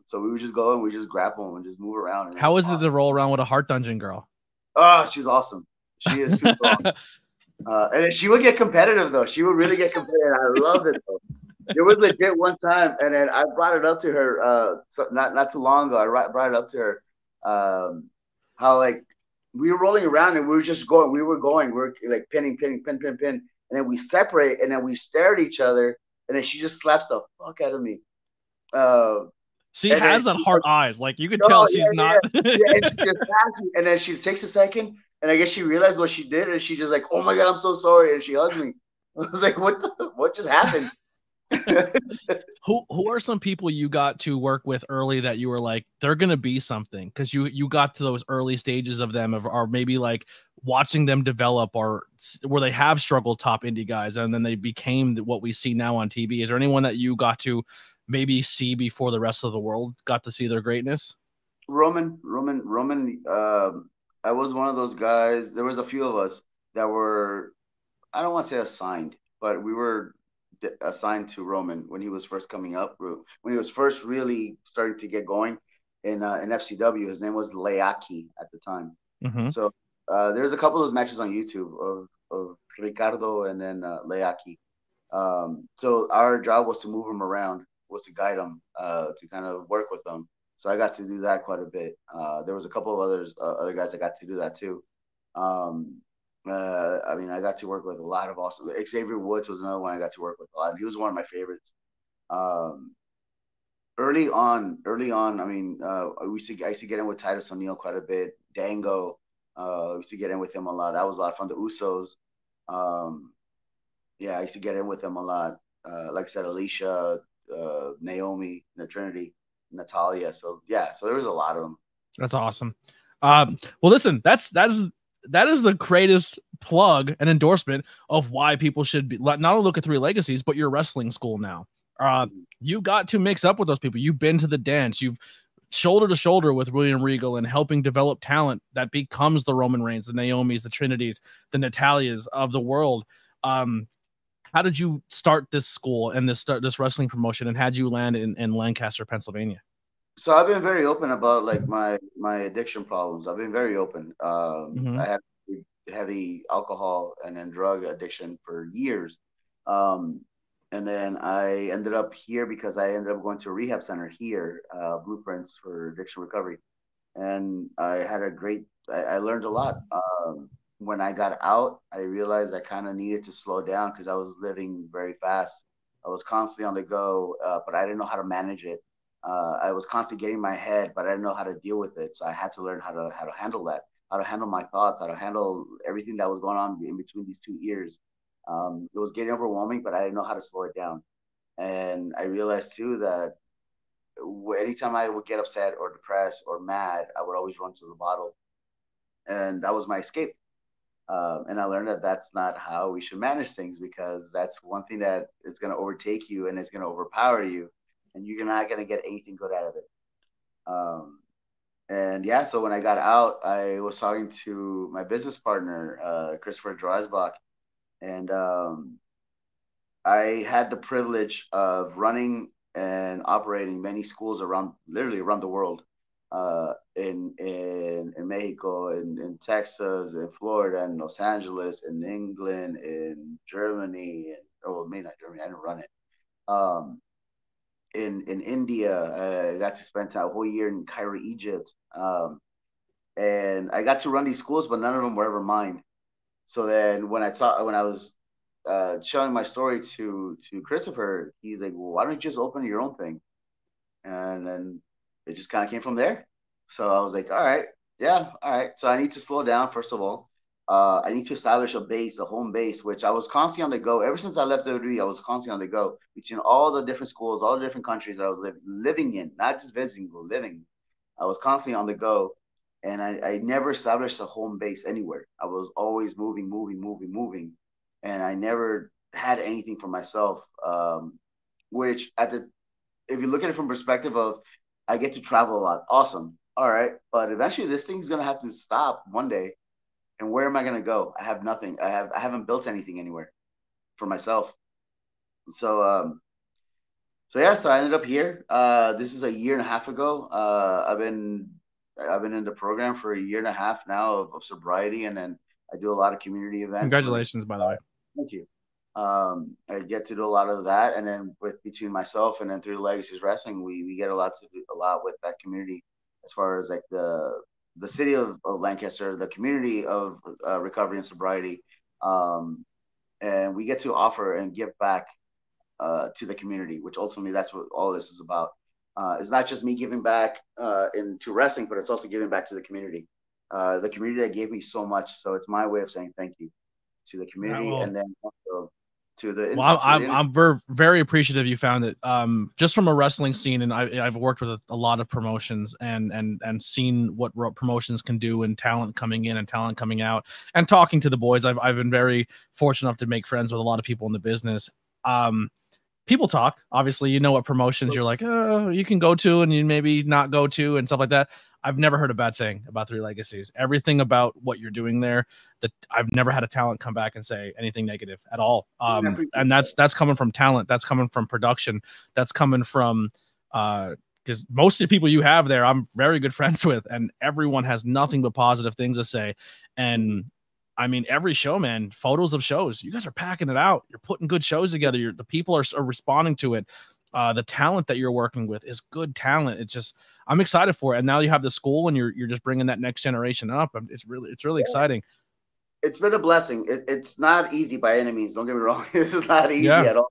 So we would just go and we just grapple and just move around. And How is it to roll around with a Heart Dungeon girl? Oh, she's awesome. She is super awesome. And she would get competitive though. She would really get competitive. I loved it though. It was legit one time, and then I brought it up to her. Not too long ago, brought it up to her. How like we were rolling around and we were just going. We were like pinning, pin, and then we separate, and then we stare at each other, and then she just slaps the fuck out of me. Uh, She and then has that heart eyes. Like you can tell oh she's not. yeah, and she just slaps me, and then she takes a second, and I guess she realized what she did, and she just like, oh my god, I'm so sorry, and she hugs me. I was like, what just happened? Who are some people you got to work with early that you were like they're gonna be something because you got to those early stages of them or maybe like watching them develop or where they have struggled top indie guys and then they became what we see now on TV? Is there anyone that you got to maybe see before the rest of the world got to see their greatness? Roman. I was one of those guys. There was a few of us that were, I don't want to say assigned, but we were assigned to Roman when he was first coming up, when he was first really starting to get going in FCW. His name was Leaki at the time. Mm-hmm. So there's a couple of those matches on YouTube of Ricardo and then Leaki. So our job was to move him around, was to guide him, to kind of work with him. So I got to do that quite a bit. There was a couple of other guys that got to do that too. I mean, I got to work with a lot of awesome. Xavier Woods was another one I got to work with a lot. He was one of my favorites. Um, early on, I mean, I used to get in with Titus O'Neil quite a bit. Dango, I used to get in with him a lot. That was a lot of fun. The Usos, um, yeah, I used to get in with them a lot. Like I said, Alicia, Naomi, the Trinity, Natalia. So yeah, so there was a lot of them. That's awesome. Well, listen, that is the greatest plug and endorsement of why people should be not only look at Three Legacies, but your wrestling school now. You got to mix up with those people. You've been to the dance. You've shoulder to shoulder with William Regal and helping develop talent that becomes the Roman Reigns, the Naomis, the Trinities, the Natalias of the world. How did you start this school and this wrestling promotion, and how'd you land in Lancaster, Pennsylvania? So I've been very open about like my addiction problems. I've been very open. Mm-hmm. I had heavy alcohol and then drug addiction for years. Um, and then I ended up here because I ended up going to a rehab center here, Blueprints for Addiction Recovery. And I had a great, I learned a lot. When I got out, I realized I kind of needed to slow down because I was living very fast. I was constantly on the go, but I didn't know how to manage it. I was constantly getting my head, but I didn't know how to deal with it. So I had to learn how to handle that, how to handle my thoughts, how to handle everything that was going on in between these 2 years. It was getting overwhelming, but I didn't know how to slow it down. And I realized too that anytime I would get upset or depressed or mad, I would always run to the bottle, and that was my escape. And I learned that that's not how we should manage things because that's one thing that is going to overtake you and it's going to overpower you, and you're not going to get anything good out of it. Um, and yeah, so when I got out, I was talking to my business partner, Christopher Dreisbach, and I had the privilege of running and operating many schools around, literally around the world, in Mexico, in Texas, in Florida, in Los Angeles, in England, in Germany, and oh, maybe not Germany, I didn't run it. Um, in India, I got to spend a whole year in Cairo, Egypt, and I got to run these schools, but none of them were ever mine. So then when I was showing my story to Christopher, he's like, "Well, why don't you just open your own thing?" And then it just kind of came from there. So I was like, "All right, yeah, all right." So I need to slow down first of all. I need to establish a base, a home base, which I was constantly on the go. Ever since I left WWE, I was constantly on the go between all the different schools, all the different countries that I was living in, not just visiting, but living. I was constantly on the go, and I never established a home base anywhere. I was always moving, and I never had anything for myself. Which at the if you look at it from perspective of I get to travel a lot, awesome, all right, but eventually this thing's gonna have to stop one day, and where am I gonna go? I have nothing. I haven't built anything anywhere for myself. So so yeah, so I ended up here. This is a year and a half ago. I've been in the program for a year and a half now of sobriety, and then I do a lot of community events. Congratulations, by the way. Thank you. I get to do a lot of that, and then between myself and then through Legacies Wrestling, we get a lot to do a lot with that community, as far as like the city of Lancaster, the community of recovery and sobriety, um, and we get to offer and give back to the community, which ultimately that's what all this is about. It's not just me giving back into wrestling, but it's also giving back to the community that gave me so much. So it's my way of saying thank you to the Yeah, community, well, and then also to the well, to the I'm very appreciative you found it. Just from a wrestling scene, and I've worked with a lot of promotions and seen what promotions can do, and talent coming in and talent coming out, and talking to the boys. I've been very fortunate enough to make friends with a lot of people in the business. People talk. Obviously, you know what promotions you're like, oh, you can go to and you maybe not go to and stuff like that. I've never heard a bad thing about Three Legacies. Everything about what you're doing there, that I've never had a talent come back and say anything negative at all. And that's coming from talent. That's coming from production. That's coming from because most of the people you have there, I'm very good friends with, and everyone has nothing but positive things to say. And I mean, every show, man, photos of shows, you guys are packing it out. You're putting good shows together. The people are responding to it. The talent that you're working with is good talent. It's just, I'm excited for it. And now you have the school, and you're just bringing that next generation up. It's really exciting. It's been a blessing. It's not easy by any means. Don't get me wrong. This is not easy Yeah. at all.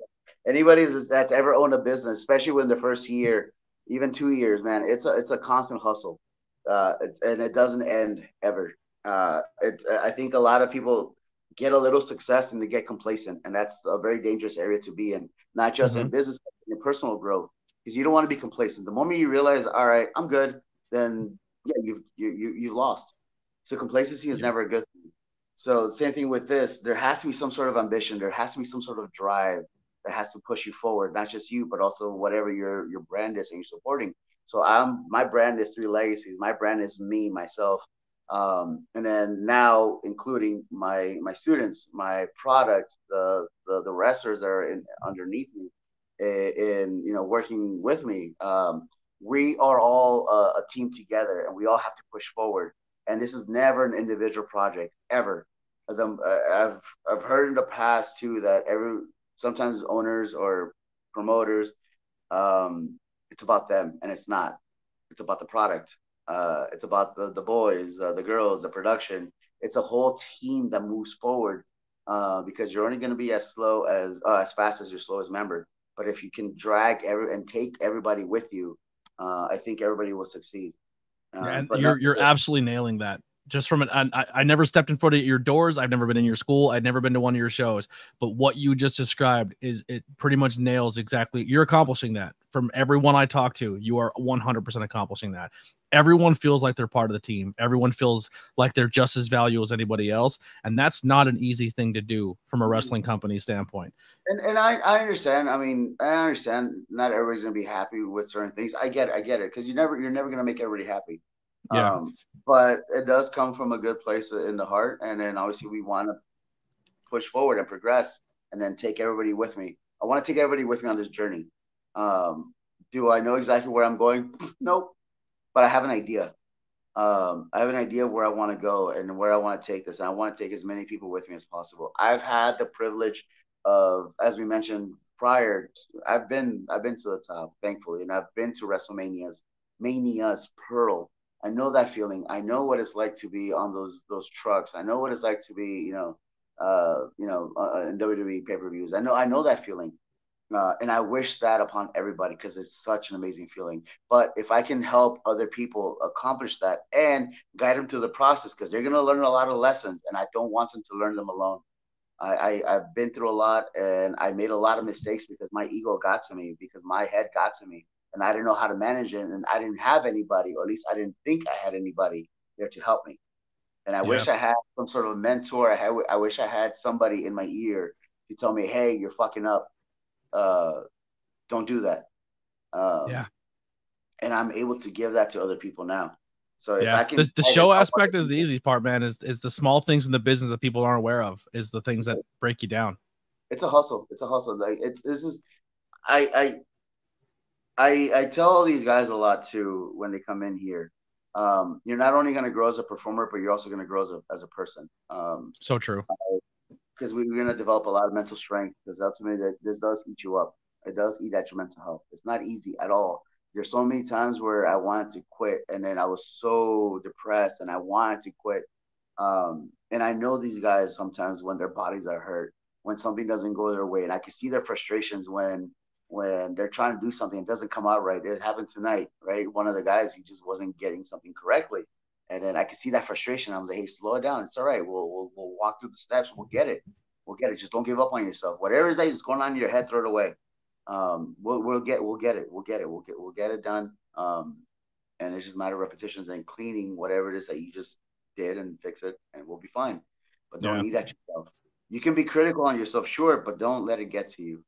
Anybody that's ever owned a business, especially when the first year, even 2 years, man, it's a constant hustle, and it doesn't end ever. I think a lot of people get a little success and they get complacent, and that's a very dangerous area to be in, not just in business, but in personal growth, because you don't want to be complacent. The moment you realize, all right, I'm good, then yeah, you've lost. So complacency is Yeah. never a good thing. So same thing with this. There has to be some sort of ambition. There has to be some sort of drive that has to push you forward. Not just you, but also whatever your brand is and you're supporting. So my brand is Three Legacies. My brand is me, myself. And then now including my students, my product, the wrestlers that are underneath me, in working with me. We are all a team together, and we all have to push forward. And this is never an individual project ever. I've heard in the past too that sometimes owners or promoters, it's about them, and it's not. It's about the product. It's about the boys, the girls, the production. It's a whole team that moves forward, because you're only going to be as fast as your slowest member. But if you can drag and take everybody with you, I think everybody will succeed. Yeah, and But you're absolutely nailing that. Just from I never stepped in front of your doors. I've never been in your school. I've never been to one of your shows. But what you just described it pretty much nails exactly. You're accomplishing that. From everyone I talk to, you are 100% accomplishing that. Everyone feels like they're part of the team. Everyone feels like they're just as valuable as anybody else, and that's not an easy thing to do from a wrestling company standpoint. And I understand. I mean, I understand. Not everybody's gonna be happy with certain things. I get it. I get it, because you're never gonna make everybody happy. Yeah. But it does come from a good place in the heart, and then obviously we want to push forward and progress, and then take everybody with me. I want to take everybody with me on this journey. Um, do I know exactly where I'm going? Nope, but I have an idea. I have an idea where I want to go and where I want to take this, and I want to take as many people with me as possible. I've had the privilege of, as we mentioned prior, I've been to the top, thankfully, and I've been to Mania's Pearl. I know that feeling. I know what it's like to be on those trucks. I know what it's like to be, in WWE pay-per-views. I know that feeling. And I wish that upon everybody, because it's such an amazing feeling. But if I can help other people accomplish that and guide them through the process, because they're going to learn a lot of lessons, and I don't want them to learn them alone. I've been through a lot, and I made a lot of mistakes because my ego got to me, because my head got to me, and I didn't know how to manage it, and I didn't have anybody, or at least I didn't think I had anybody there to help me. And I Yeah. wish I had some sort of mentor. I wish I had somebody in my ear to tell me, "Hey, you're fucking up. Uh, don't do that." Yeah. Um, and I'm able to give that to other people now. So if Yeah, I can the guide and show help other aspect is the people, easy part, man. Is the small things in the business that people aren't aware of, is the things that break you down. it's a hustle. It's a hustle. Like it's this is I I tell all these guys a lot too when they come in here. You're not only going to grow as a performer, but you're also going to grow as a person. So true. because we're gonna develop a lot of mental strength. Because ultimately, that this does eat you up. It does eat at your mental health. It's not easy at all. There's so many times where I wanted to quit, and then I was so depressed, and I wanted to quit. And I know these guys sometimes when their bodies are hurt, when something doesn't go their way, and I can see their frustrations when they're trying to do something, it doesn't come out right. It happened tonight, right? One of the guys, he just wasn't getting something correctly, and then I could see that frustration. I was like, hey, slow it down. It's all right. We'll walk through the steps. We'll get it. We'll get it. Just don't give up on yourself. Whatever is that is going on in your head, throw it away. We'll get it. We'll get it done. And it's just a matter of repetitions and cleaning whatever it is that you just did and fix it, and we'll be fine. But don't eat at yourself. You can be critical on yourself, sure, but don't let it get to you.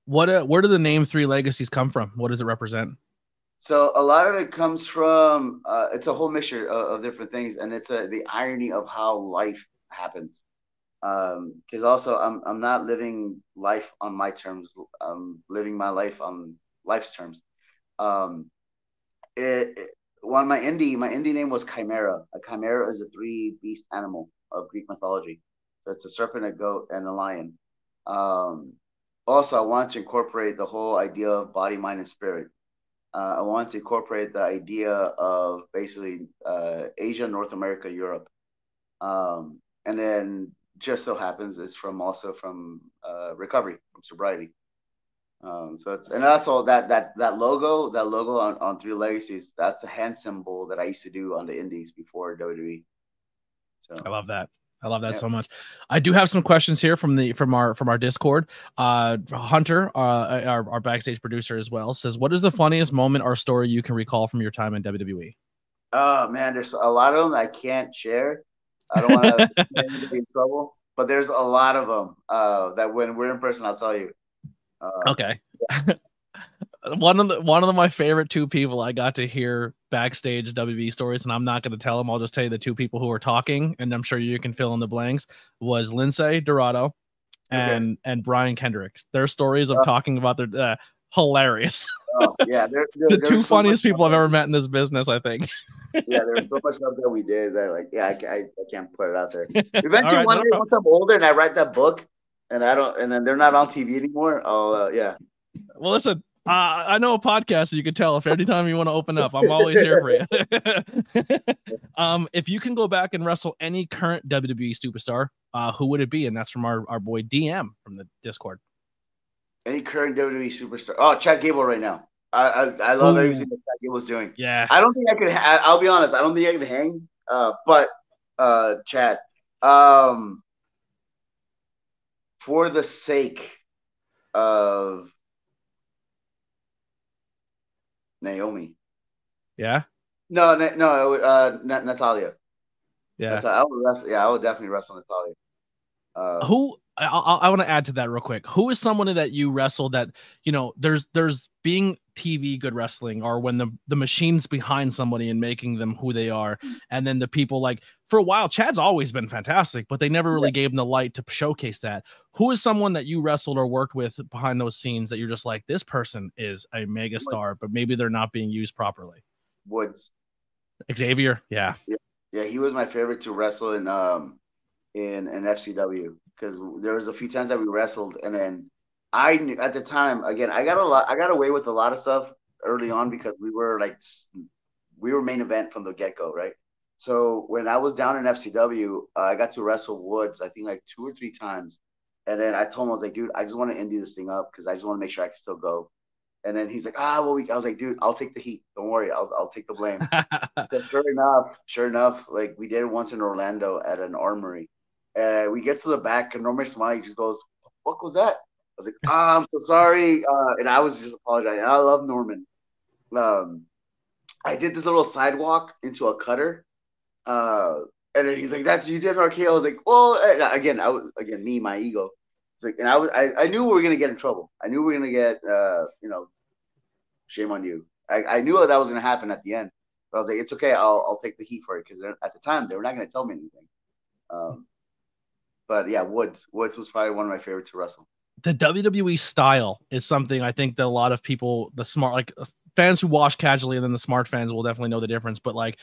Where do the name Three Legacies come from? What does it represent? So a lot of it comes from it's a whole mixture of different things, and it's the irony of how life happens. Because also I'm not living life on my terms. I'm living my life on life's terms. My indie name was Chimera. A chimera is a three-beast animal of Greek mythology. So it's a serpent, a goat, and a lion. Also, I wanted to incorporate the whole idea of body, mind, and spirit. I wanted to incorporate the idea of basically Asia, North America, Europe. And then just so happens it's also from recovery, from sobriety. That's all that logo on Three Legacies. That's a hand symbol that I used to do on the indies before WWE. So I love that. I love that so much. I do have some questions here from our Discord. Hunter, our backstage producer as well, says, "What is the funniest moment or story you can recall from your time in WWE?" Oh man, there's a lot of them I can't share. I don't want to get anybody in trouble, but there's a lot of them that when we're in person, I'll tell you. Okay. One of my favorite two people I got to hear backstage WWE stories, and I'm not going to tell them. I'll just tell you the two people who were talking, and I'm sure you can fill in the blanks. Was Lindsay Dorado and Brian Kendrick. Their stories of talking about their hilarious. Oh yeah, they're the two funniest people I've ever met in this business, I think. Yeah, there's so much stuff that we did that I can't put it out there. Eventually, one day once I'm older and I write that book, and then they're not on TV anymore. Yeah. Well, listen. I know a podcast, so you can tell if anytime you want to open up, I'm always here for you. If you can go back and wrestle any current WWE superstar, who would it be? And that's from our boy DM from the Discord. Any current WWE superstar? Oh, Chad Gable right now. I love everything that Chad Gable's doing. Yeah. I don't think I could. I'll be honest. I don't think I could hang. But Chad, for the sake of Naomi. Yeah. No. Natalia. Yeah. I would wrestle. Yeah, I would definitely wrestle Natalia. Who I want to add to that real quick. Who is someone that you wrestle that, there's being TV good wrestling, or when the machine's behind somebody and making them who they are, and then the people, like, for a while Chad's always been fantastic, but they never really gave him the light to showcase that. Who is someone that you wrestled or worked with behind those scenes that you're just like, this person is a mega star, but maybe they're not being used properly? Woods. Xavier. Yeah, he was my favorite to wrestle in FCW, because there was a few times that we wrestled, and then I knew at the time, again, I got away with a lot of stuff early on because we were main event from the get-go, right? So when I was down in FCW, I got to wrestle Woods, I think 2 or 3 times. And then I told him, I was like, dude, I just want to indie this thing up because I just want to make sure I can still go. And then he's like, I was like, dude, I'll take the heat. Don't worry. I'll take the blame. So sure enough, like, we did it once in Orlando at an armory. We get to the back, and Norman Smiley just goes, what was that? I was like, I'm so sorry. And I was just apologizing. I love Norman. I did this little sidewalk into a cutter. And then he's like, "That's you did RKO." I was like, "Well, again, me, my ego." It's like, and I knew we were gonna get in trouble. I knew we were gonna get, shame on you. I knew that was gonna happen at the end, but I was like, "It's okay. I'll take the heat for it," because at the time they were not gonna tell me anything. But yeah, Woods was probably one of my favorites to wrestle. The WWE style is something I think that a lot of people, the smart, like fans who watch casually, and then the smart fans will definitely know the difference. But like,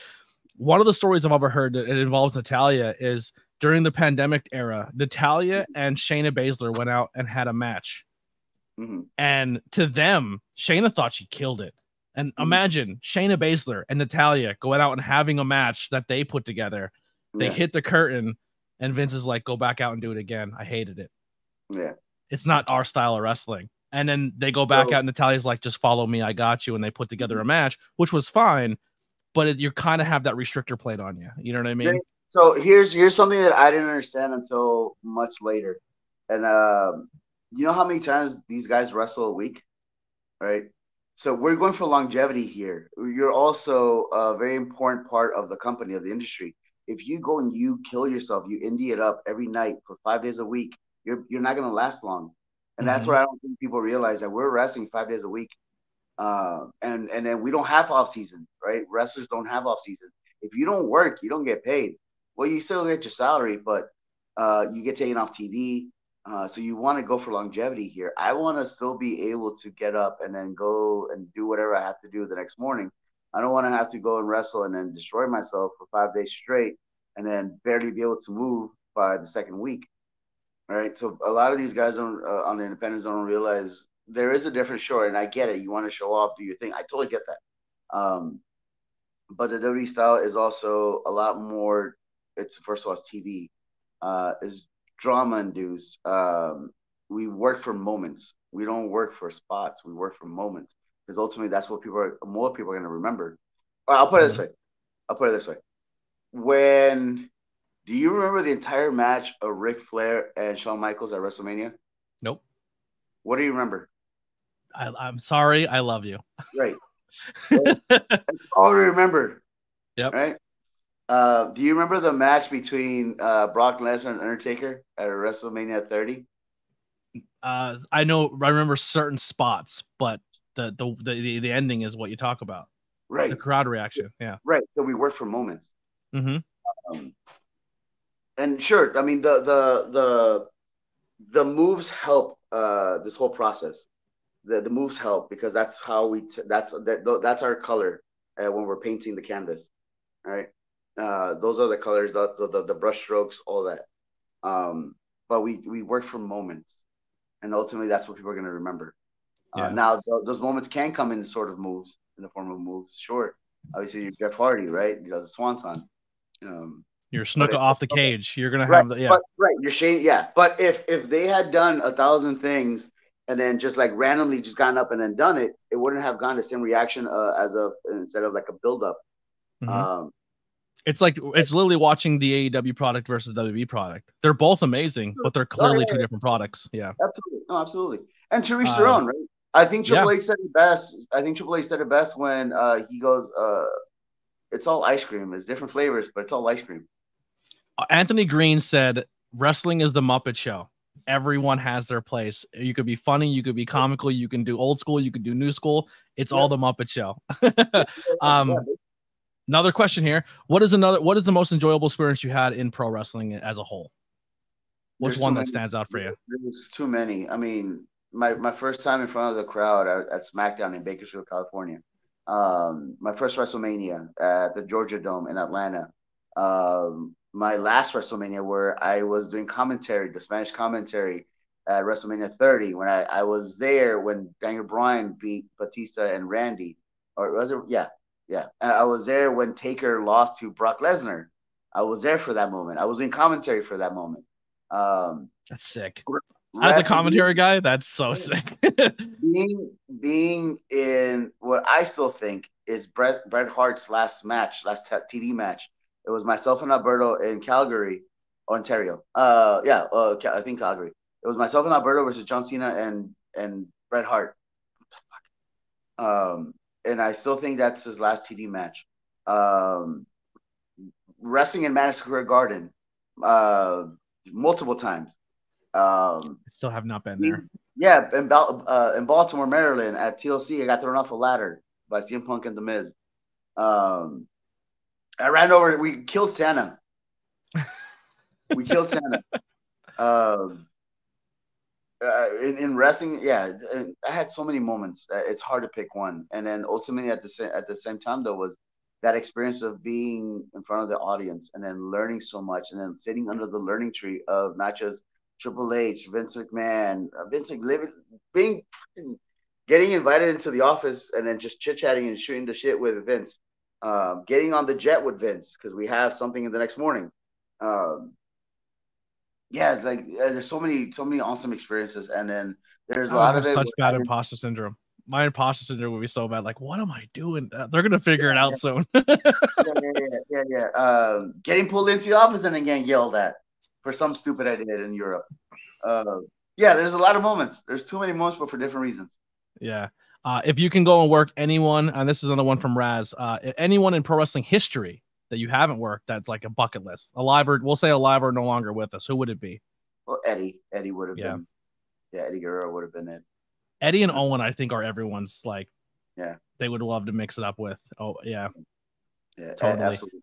one of the stories I've ever heard that it involves Natalia is during the pandemic era, Natalya and Shayna Baszler went out and had a match. Mm-hmm. And to them, Shayna thought she killed it. And imagine Shayna Baszler and Natalya going out and having a match that they put together. They hit the curtain, and Vince is like, go back out and do it again. I hated it. Yeah. It's not our style of wrestling. And then they go back out, and Natalya's like, just follow me. I got you. And they put together a match, which was fine. But you kind of have that restrictor plate on you. You know what I mean? So here's something that I didn't understand until much later. And you know how many times these guys wrestle a week, right? So we're going for longevity here. You're also a very important part of the company, of the industry. If you go and you kill yourself, you indie it up every night for 5 days a week, you're not going to last long. And that's where I don't think people realize that we're wrestling 5 days a week. And then we don't have off season, right? Wrestlers don't have off season. If you don't work, you don't get paid. Well, you still get your salary, but you get taken off TV. So you want to go for longevity here. I want to still be able to get up and then go and do whatever I have to do the next morning. I don't want to have to go and wrestle and then destroy myself for 5 days straight and then barely be able to move by the second week. All right. So a lot of these guys on the independents don't realize there is a different show, and I get it. You want to show off, do your thing. I totally get that. But the WWE style is also a lot more. It's first of all, it's TV. Is drama induced. We work for moments. We don't work for spots. We work for moments, because ultimately that's what more people are going to remember. I'll put it this way. Do you remember the entire match of Ric Flair and Shawn Michaels at WrestleMania? Nope. What do you remember? I'm sorry. I love you. Right. That's all I remember. Yep. Right. Do you remember the match between Brock Lesnar and Undertaker at WrestleMania 30? I remember certain spots, but the ending is what you talk about. Right. The crowd reaction. Yeah. Right. So we work for moments. Mm-hmm. And sure, I mean the moves help this whole process. The moves help because that's how that's our color when we're painting the canvas. All right. Those are the colors, the brush strokes, all that. But we work for moments, and ultimately that's what people are going to remember. Now those moments can come in sort of moves, in the form of moves. Sure, obviously you're Jeff Hardy, right? You got the Swanton. You're Snuka off the cage. You're gonna have You're Shane, But if they had done 1,000 things and then just like randomly just gotten up and then done it, it wouldn't have gotten the same reaction instead of like a build up. Mm-hmm. It's literally watching the AEW product versus WWE product. They're both amazing, but they're clearly two different products. Yeah, absolutely, absolutely. And to each their own, right? I think Triple H said it best. When he goes, "It's all ice cream. It's different flavors, but it's all ice cream." Anthony Green said, "Wrestling is the Muppet Show. Everyone has their place. You could be funny, you could be comical, you can do old school, you could do new school. It's all the Muppet Show." Another question here: What is the most enjoyable experience you had in pro wrestling as a whole? What's one that stands out for you? There's too many. I mean, my first time in front of the crowd at SmackDown in Bakersfield, California. My first WrestleMania at the Georgia Dome in Atlanta. My last WrestleMania where I was doing commentary, the Spanish commentary at WrestleMania 30, when I was there when Daniel Bryan beat Batista and Randy. Or was it? Yeah. I was there when Taker lost to Brock Lesnar. I was there for that moment. I was doing commentary for that moment. That's sick. As a commentary guy, that's so sick. being in what I still think is Bret Hart's last TV match. It was myself and Alberto in Calgary, Ontario. I think Calgary. It was myself and Alberto versus John Cena and Bret Hart. And I still think that's his last TV match. Wrestling in Madison Square Garden multiple times. Still have not been there. Yeah, in Baltimore, Maryland, at TLC, I got thrown off a ladder by CM Punk and The Miz. I ran over. We killed Santa. In wrestling, I had so many moments. It's hard to pick one. And then ultimately, at the same time, though, was that experience of being in front of the audience and then learning so much and then sitting under the learning tree of not just Triple H, Vince McMahon, being getting invited into the office and then just chit chatting and shooting the shit with Vince, getting on the jet with Vince because we have something in the next morning. Um, yeah, it's like there's so many awesome experiences, and then there's a I lot have of it. such bad imposter syndrome. My imposter syndrome would be so bad. Like, what am I doing? They're gonna figure it out soon. Getting pulled into the office and then getting yelled at for some stupid I did in Europe. Yeah, there's a lot of moments. There's too many moments, but for different reasons. Yeah. If you can go and work anyone, and this is another one from Raz, anyone in pro wrestling history that you haven't worked, that's like a bucket list, alive or we'll say alive or no longer with us, who would it be? Well, Eddie would have been. Yeah, Eddie Guerrero would have been it. Eddie and Owen, I think, are everyone's like. Yeah. They would love to mix it up with. Oh yeah. Yeah. Totally. Absolutely.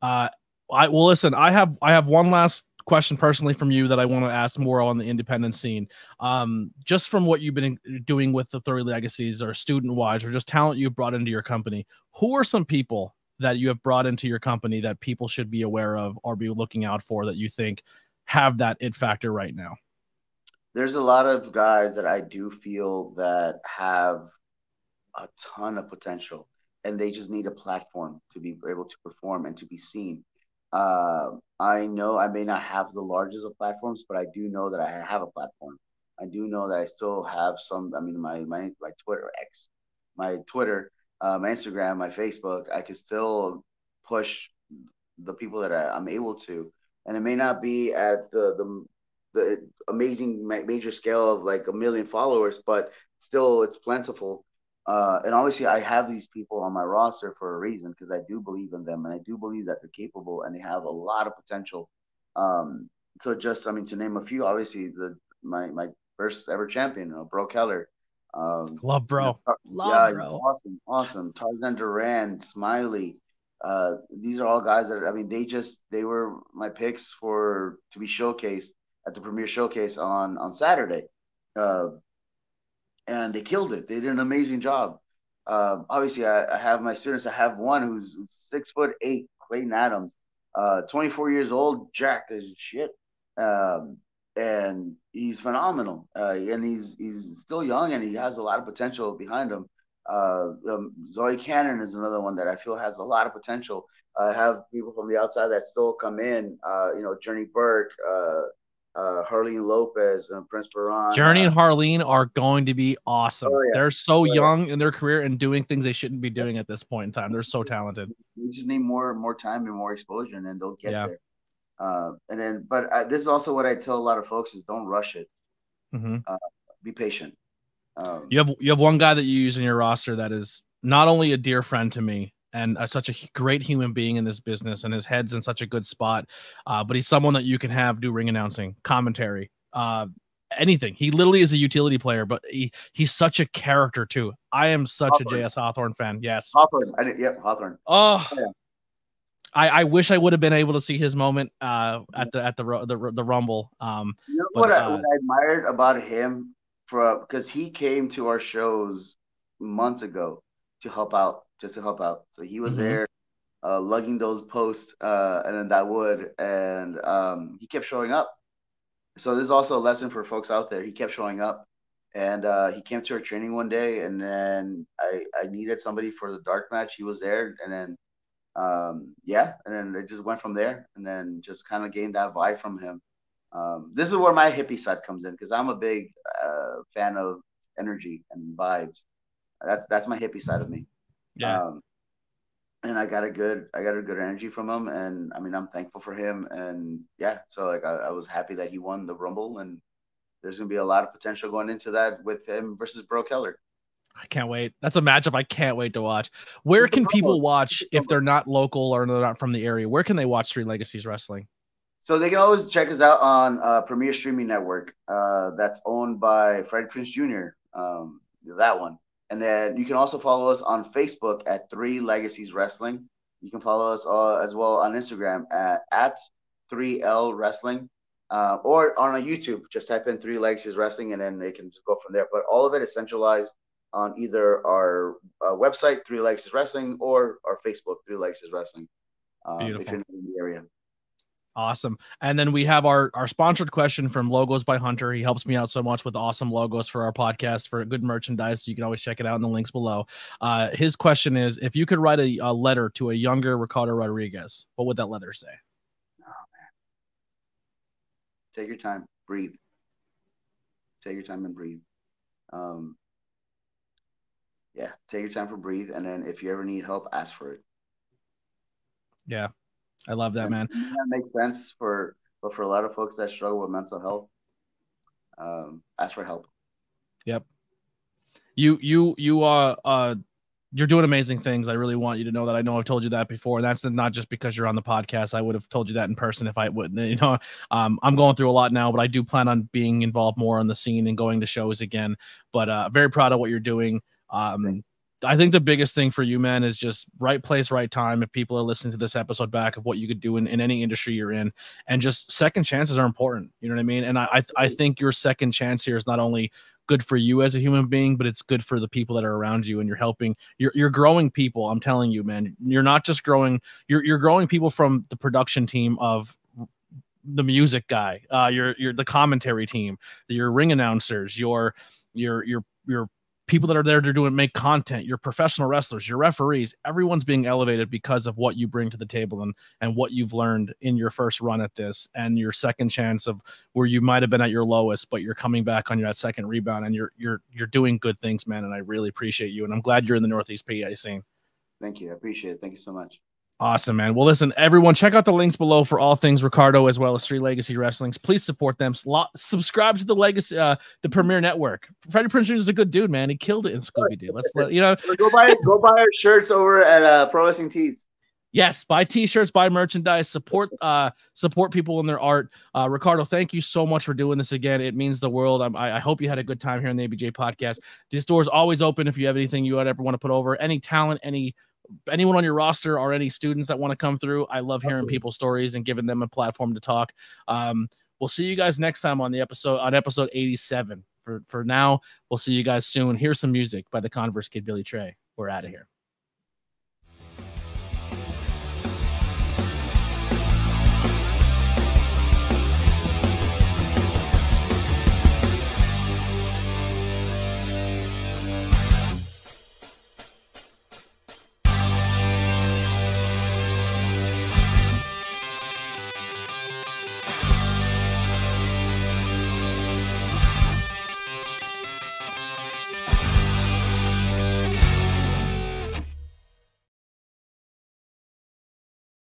Well listen. I have one last question personally from you that I want to ask more on the independent scene. Just from what you've been doing with the 30 Legacies or student wise or just talent you've brought into your company, who are some people that you have brought into your company that people should be aware of or be looking out for that you think have that it factor right now? There's a lot of guys that I do feel that have a ton of potential and they just need a platform to be able to perform and to be seen. I know I may not have the largest of platforms, but I do know that I have a platform. I do know that I still have some. I mean, my Twitter X, my Twitter, my Instagram, my Facebook. I can still push the people that I'm able to, and it may not be at the amazing major scale of like a million followers, but still it's plentiful. And obviously, I have these people on my roster for a reason because I do believe in them and I do believe that they're capable and they have a lot of potential. So just, I mean, to name a few, obviously my first ever champion, Bro Keller. Love Bro. Yeah, Love Bro. awesome. Tarzan Duran, Smiley. These are all guys that I mean, they were my picks for to be showcased at the Premier Showcase on Saturday. Uh, and they killed it. They did an amazing job. Obviously, I have my students. I have one who's 6'8", Clayton Adams, 24 years old, jacked as shit, um, and he's phenomenal. And he's still young, and he has a lot of potential behind him. Zoe Cannon is another one that I feel has a lot of potential. I have people from the outside that still come in. Journey Burke. Harleen Lopez and Prince Baran. Journey and Harleen are going to be awesome. Oh, yeah. They're so young in their career and doing things they shouldn't be doing at this point in time. They're so talented. We just need more time and more exposure, and then they'll get there. But this is also what I tell a lot of folks: is don't rush it. Mm-hmm. Be patient. You have one guy that you use in your roster that is not only a dear friend to me and such a great human being in this business, and his head's in such a good spot, but he's someone that you can have do ring announcing, commentary, anything. He literally is a utility player, but he's such a character too. I am such Hawthorne. a JS Hawthorne fan. Yes, Hawthorne. Hawthorne. Oh, yeah. I wish I would have been able to see his moment at the Rumble. What I admired about him because he came to our shows months ago to help out. So he was there lugging those posts and then that wood, and he kept showing up. So this is also a lesson for folks out there. He kept showing up, and he came to our training one day, and then I needed somebody for the dark match. He was there, and then and then it just went from there, and then just kind of gained that vibe from him. This is where my hippie side comes in because I'm a big fan of energy and vibes. That's my hippie side of me. Yeah. And I got a good energy from him, and I mean I'm thankful for him, and yeah, so like I was happy that he won the Rumble, and there's gonna be a lot of potential going into that with him versus Bro Keller. I can't wait. That's a matchup I can't wait to watch. Where can people watch if they're not local or they're not from the area? Where can they watch Three Legacies Wrestling? So they can always check us out on Premier Streaming Network. That's owned by Fred Prinze Jr. That one. And then you can also follow us on Facebook at Three Legacies Wrestling. You can follow us as well on Instagram at 3L Wrestling, or on YouTube. Just type in Three Legacies Wrestling, and then they can just go from there. But all of it is centralized on either our website, Three Legs is Wrestling, or our Facebook, Three Legs is Wrestling. If Beautiful. you're in the area. Awesome. And then we have our sponsored question from Logos by Hunter. He helps me out so much with awesome logos for our podcast, for good merchandise. So you can always check it out in the links below. His question is, if you could write a letter to a younger Ricardo Rodriguez, what would that letter say? Oh, man. Take your time, breathe. Take your time and breathe. Yeah, take your time for breathe. And then if you ever need help, ask for it. Yeah. I love that, man. That makes sense but for a lot of folks that struggle with mental health, ask for help. Yep. You're doing amazing things. I really want you to know that. I know I've told you that before. And that's not just because you're on the podcast. I would have told you that in person if I wouldn't. You know, I'm going through a lot now, but I do plan on being involved more on the scene and going to shows again. But very proud of what you're doing. I think the biggest thing for you, man, is just right place, right time. If people are listening to this episode back of what you could do in any industry you're in, and just second chances are important. You know what I mean? And I think your second chance here is not only good for you as a human being, but it's good for the people that are around you, and you're helping, you're growing people. I'm telling you, man, you're not just growing, you're growing people from the production team of the music guy, you're the commentary team, your ring announcers, your people that are there to make content, your professional wrestlers, your referees, everyone's being elevated because of what you bring to the table and what you've learned in your first run at this, and your second chance of where you might have been at your lowest, but you're coming back on that second rebound, and you're doing good things, man. And I really appreciate you. And I'm glad you're in the Northeast PA scene. Thank you. I appreciate it. Thank you so much. Awesome, man. Well, listen, everyone, check out the links below for all things Ricardo, as well as Three Legacy Wrestlings. Please support them. Subscribe to the Legacy, the Premier Network. Freddie Prinze Jr. is a good dude, man. He killed it in Scooby-Doo. Let's go buy our shirts over at Pro Wrestling Tees. Yes, buy t-shirts, buy merchandise, support people in their art. Ricardo, thank you so much for doing this again. It means the world. I hope you had a good time here on the ABJ podcast. This door is always open if you have anything you would ever want to put over, any talent, anyone on your roster, or any students that want to come through. I love hearing people's stories and giving them a platform to talk. We'll see you guys next time on episode 87. For now, we'll see you guys soon. Here's some music by the Converse Kid, Billy Trey. We're out of here.